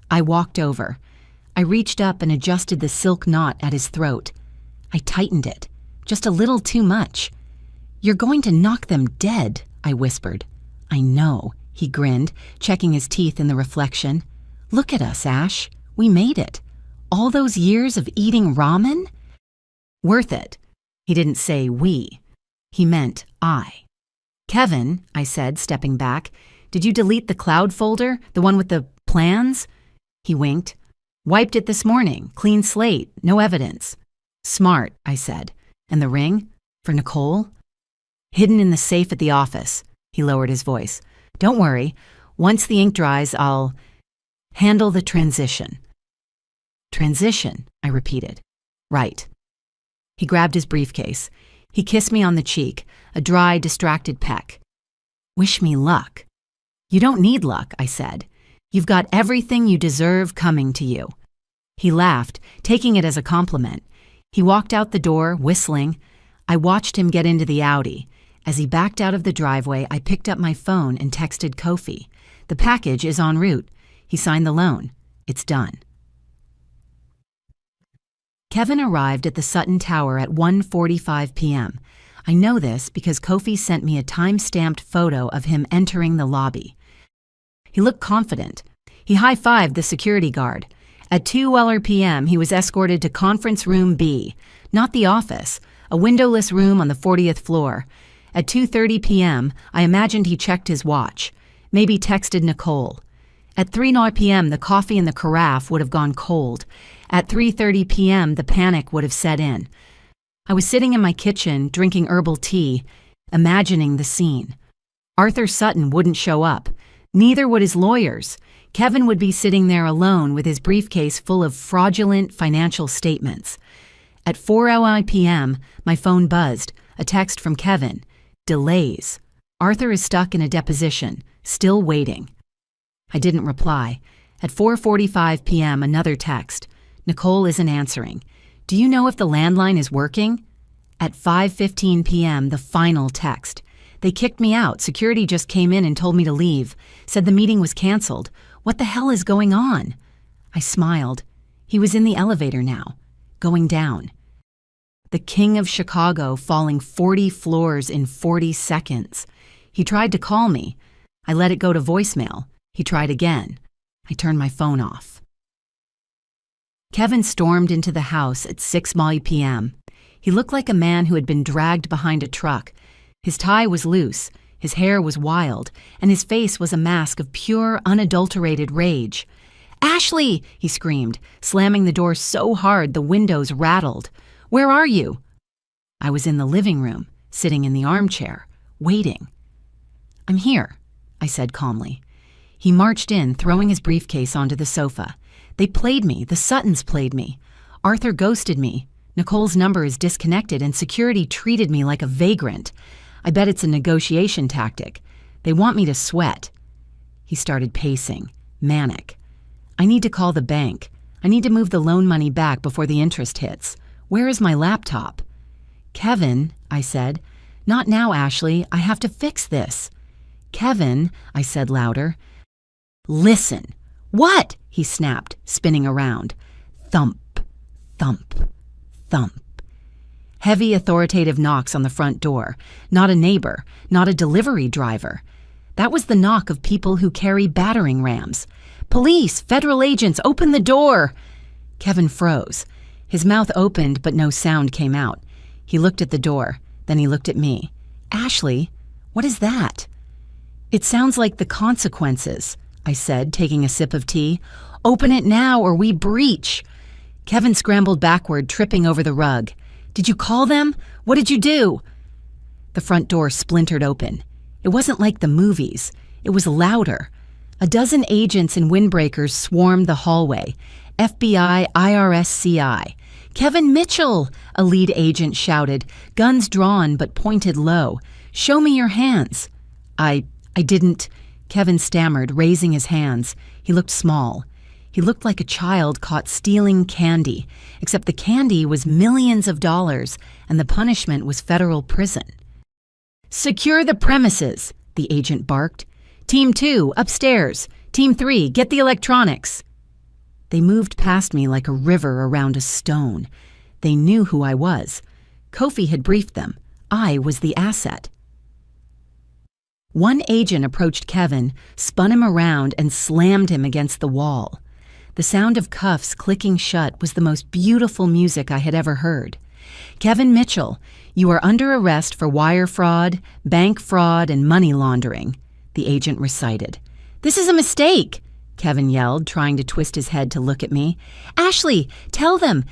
I walked over. I reached up and adjusted the silk knot at his throat. I tightened it, just a little too much. "You're going to knock them dead," I whispered. "I know," he grinned, checking his teeth in the reflection. "Look at us, Ash. We made it. All those years of eating ramen? Worth it." He didn't say we. He meant I. "Kevin," I said, stepping back, "did you delete the cloud folder, the one with the plans?" He winked. "Wiped it this morning. Clean slate. No evidence." "Smart," I said. "And the ring? For Nicole?" "Hidden in the safe at the office." He lowered his voice. "Don't worry. Once the ink dries, I'll handle the transition." "Transition," I repeated. "Right." He grabbed his briefcase. He kissed me on the cheek, a dry, distracted peck. "Wish me luck." "You don't need luck," I said. "You've got everything you deserve coming to you." He laughed, taking it as a compliment. He walked out the door, whistling. I watched him get into the Audi. As he backed out of the driveway, I picked up my phone and texted Kofi. "The package is en route." He signed the loan. "It's done." Kevin arrived at the Sutton Tower at 1:45 p.m. I know this because Kofi sent me a time-stamped photo of him entering the lobby. He looked confident. He high-fived the security guard. At 2 p.m., he was escorted to Conference Room B, not the office, a windowless room on the 40th floor. At 2:30 p.m., I imagined he checked his watch, maybe texted Nicole. At 3:00 p.m., the coffee in the carafe would have gone cold. At 3:30 p.m., the panic would have set in. I was sitting in my kitchen, drinking herbal tea, imagining the scene. Arthur Sutton wouldn't show up. Neither would his lawyers. Kevin would be sitting there alone with his briefcase full of fraudulent financial statements. At 4:00 p.m., my phone buzzed, a text from Kevin. Delays. Arthur is stuck in a deposition, still waiting. I didn't reply. At 4:45 p.m., another text. Nicole isn't answering. Do you know if the landline is working? At 5:15 p.m., the final text. They kicked me out. Security just came in and told me to leave. Said the meeting was canceled. What the hell is going on? I smiled. He was in the elevator now, going down. The king of Chicago falling 40 floors in 40 seconds. He tried to call me. I let it go to voicemail. He tried again. I turned my phone off. Kevin stormed into the house at 6:00 p.m. He looked like a man who had been dragged behind a truck. His tie was loose, his hair was wild, and his face was a mask of pure, unadulterated rage. "Ashley!" he screamed, slamming the door so hard the windows rattled. "Where are you?" I was in the living room, sitting in the armchair, waiting. "I'm here," I said calmly. He marched in, throwing his briefcase onto the sofa. "They played me. The Suttons played me. Arthur ghosted me. Nicole's number is disconnected, and security treated me like a vagrant. I bet it's a negotiation tactic. They want me to sweat." He started pacing, manic. "I need to call the bank. I need to move the loan money back before the interest hits. Where is my laptop?" "Kevin," I said. "Not now, Ashley. I have to fix this." "Kevin," I said louder. "Listen." "What?" he snapped, spinning around. Thump, thump, thump. Heavy, authoritative knocks on the front door. Not a neighbor, not a delivery driver. That was the knock of people who carry battering rams. "Police! Federal agents! Open the door!" Kevin froze. His mouth opened, but no sound came out. He looked at the door. Then he looked at me. "Ashley, what is that?" "It sounds like the consequences," I said, taking a sip of tea. "Open it now or we breach." Kevin scrambled backward, tripping over the rug. "Did you call them? What did you do?" The front door splintered open. It wasn't like the movies. It was louder. A dozen agents in windbreakers swarmed the hallway. FBI, IRS, CI. "Kevin Mitchell!" a lead agent shouted, guns drawn but pointed low. "Show me your hands." I didn't," Kevin stammered, raising his hands. He looked small. He looked like a child caught stealing candy, except the candy was millions of dollars and the punishment was federal prison. "Secure the premises," the agent barked. "Team 2, upstairs. Team 3, get the electronics." They moved past me like a river around a stone. They knew who I was. Kofi had briefed them. I was the asset. One agent approached Kevin, spun him around, and slammed him against the wall. The sound of cuffs clicking shut was the most beautiful music I had ever heard. "Kevin Mitchell, you are under arrest for wire fraud, bank fraud, and money laundering," the agent recited. "This is a mistake," Kevin yelled, trying to twist his head to look at me. "Ashley, tell them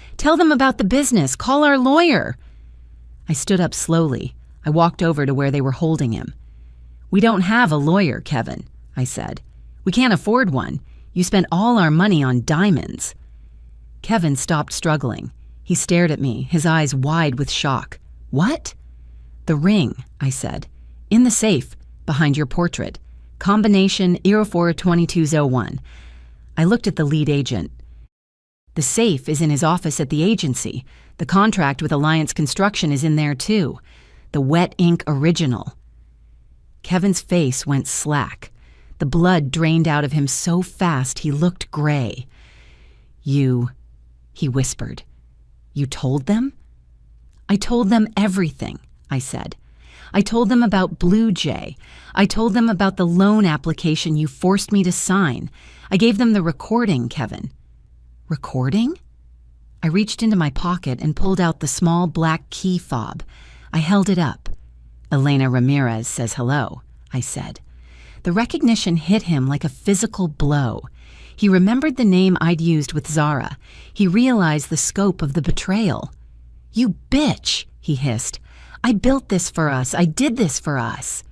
about the business. Call our lawyer." I stood up slowly. I walked over to where they were holding him. "We don't have a lawyer, Kevin," I said. "We can't afford one. You spent all our money on diamonds." Kevin stopped struggling. He stared at me, his eyes wide with shock. "What?" "The ring," I said. "In the safe, behind your portrait. Combination 042201. I looked at the lead agent. "The safe is in his office at the agency. The contract with Alliance Construction is in there too. The wet ink original." Kevin's face went slack. The blood drained out of him so fast he looked gray. "You," he whispered. "You told them?" "I told them everything," I said. "I told them about Blue Jay. I told them about the loan application you forced me to sign. I gave them the recording, Kevin." "Recording?" I reached into my pocket and pulled out the small black key fob. I held it up. Elena Ramirez says hello, I said. The recognition hit him like a physical blow. He remembered the name I'd used with Zara. He realized the scope of the betrayal. "You bitch," he hissed. "I built this for us. I did this for us."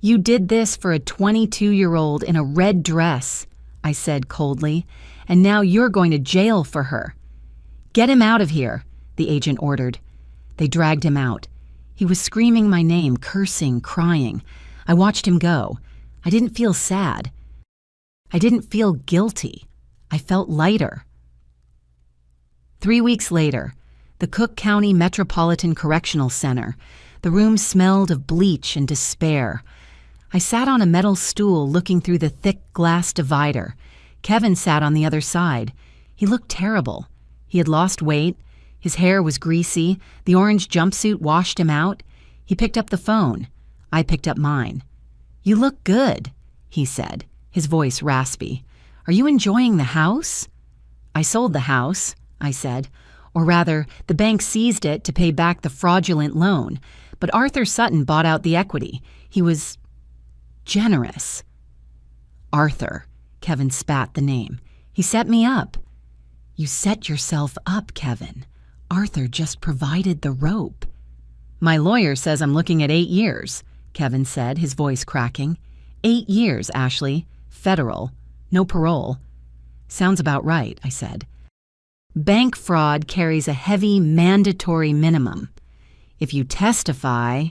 "You did this for a 22-year-old in a red dress," I said coldly, "and now you're going to jail for her." "Get him out of here," the agent ordered. They dragged him out. He was screaming my name, cursing, crying. I watched him go. I didn't feel sad. I didn't feel guilty. I felt lighter. 3 weeks later, the Cook County Metropolitan Correctional Center. The room smelled of bleach and despair. I sat on a metal stool looking through the thick glass divider. Kevin sat on the other side. He looked terrible. He had lost weight. His hair was greasy. The orange jumpsuit washed him out. He picked up the phone. I picked up mine. "You look good," he said, his voice raspy. "Are you enjoying the house?" "I sold the house," I said. "Or rather, the bank seized it to pay back the fraudulent loan. But Arthur Sutton bought out the equity. He was generous." "Arthur," Kevin spat the name. "He set me up." "You set yourself up, Kevin. Arthur just provided the rope." "My lawyer says I'm looking at 8 years, Kevin said, his voice cracking. 8 years, Ashley. Federal. No parole." "Sounds about right," I said. "Bank fraud carries a heavy mandatory minimum. If you testify,"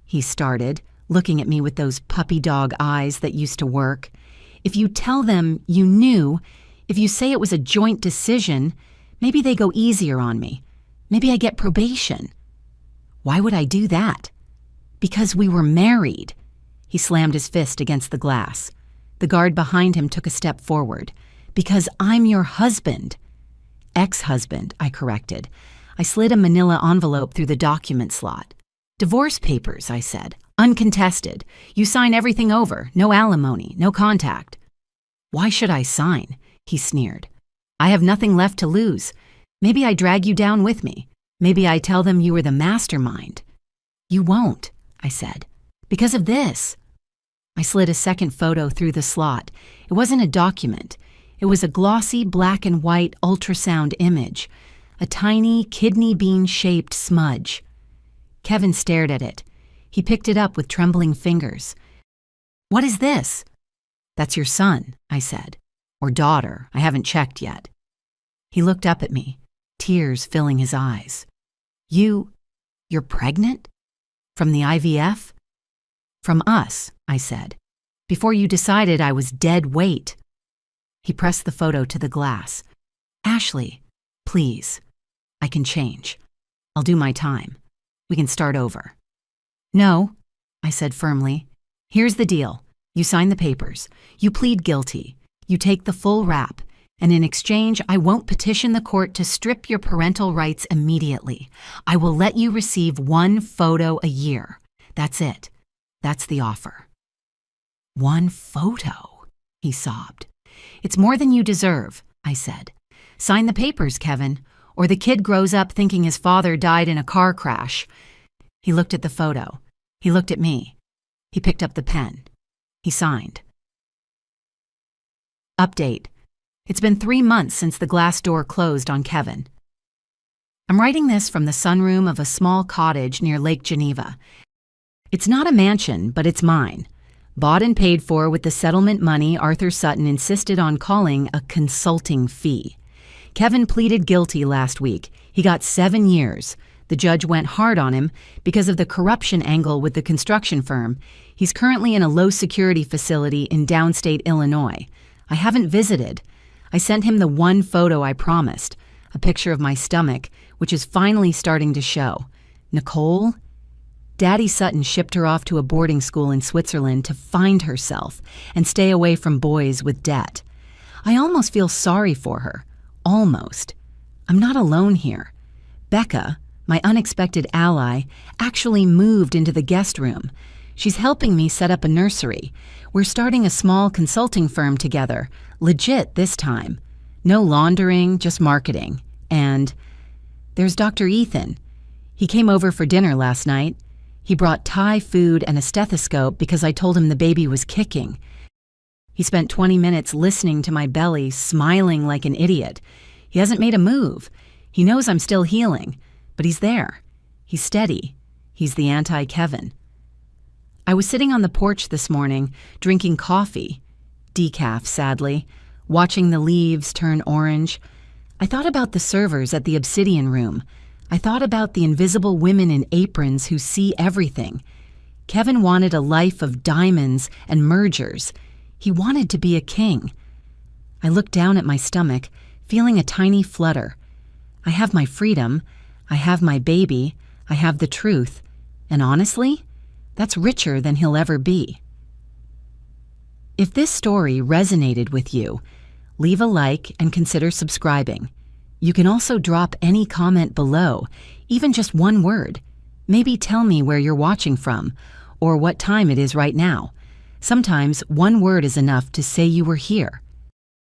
he started, looking at me with those puppy dog eyes that used to work. "If you tell them you knew, if you say it was a joint decision, maybe they go easier on me. Maybe I get probation." "Why would I do that?" "Because we were married." He slammed his fist against the glass. The guard behind him took a step forward. "Because I'm your husband." "Ex-husband," I corrected. I slid a manila envelope through the document slot. "Divorce papers," I said. "Uncontested. You sign everything over. No alimony, no contact." "Why should I sign?" he sneered. "I have nothing left to lose. Maybe I drag you down with me. Maybe I tell them you were the mastermind." "You won't," I said. "Because of this." I slid a second photo through the slot. It wasn't a document. It was a glossy black and white ultrasound image, a tiny kidney bean-shaped smudge. Kevin stared at it. He picked it up with trembling fingers. "What is this?" "That's your son," I said. "Or daughter. I haven't checked yet." He looked up at me, tears filling his eyes. You're pregnant? From the IVF?" "From us," I said, "before you decided I was dead weight." He pressed the photo to the glass. "Ashley, please. I can change. I'll do my time. We can start over." "No," I said firmly. "Here's the deal. You sign the papers. You plead guilty. You take the full rap. And in exchange, I won't petition the court to strip your parental rights immediately. I will let you receive 1 photo a year. That's it. That's the offer." "1 photo," he sobbed. "It's more than you deserve," I said. "Sign the papers, Kevin, or the kid grows up thinking his father died in a car crash." He looked at the photo. He looked at me. He picked up the pen. He signed. Update. It's been 3 months since the glass door closed on Kevin. I'm writing this from the sunroom of a small cottage near Lake Geneva. It's not a mansion, but it's mine. Bought and paid for with the settlement money Arthur Sutton insisted on calling a consulting fee. Kevin pleaded guilty last week. He got 7 years. The judge went hard on him because of the corruption angle with the construction firm. He's currently in a low-security facility in downstate Illinois. I haven't visited. I sent him the 1 photo I promised, a picture of my stomach, which is finally starting to show. Nicole? Daddy Sutton shipped her off to a boarding school in Switzerland to find herself and stay away from boys with debt. I almost feel sorry for her. Almost. I'm not alone here. Becca, my unexpected ally, actually moved into the guest room. She's helping me set up a nursery. We're starting a small consulting firm together. Legit this time. No laundering, just marketing. And there's Dr. Ethan. He came over for dinner last night. He brought Thai food and a stethoscope because I told him the baby was kicking. He spent 20 minutes listening to my belly, smiling like an idiot. He hasn't made a move. He knows I'm still healing, but he's there. He's steady. He's the anti-Kevin. I was sitting on the porch this morning, drinking coffee, decaf, sadly, watching the leaves turn orange. I thought about the servers at the Obsidian Room. I thought about the invisible women in aprons who see everything. Kevin wanted a life of diamonds and mergers. He wanted to be a king. I looked down at my stomach, feeling a tiny flutter. I have my freedom. I have my baby. I have the truth. And honestly, that's richer than he'll ever be. If this story resonated with you, leave a like and consider subscribing. You can also drop any comment below, even just one word. Maybe tell me where you're watching from, or what time it is right now. Sometimes one word is enough to say you were here.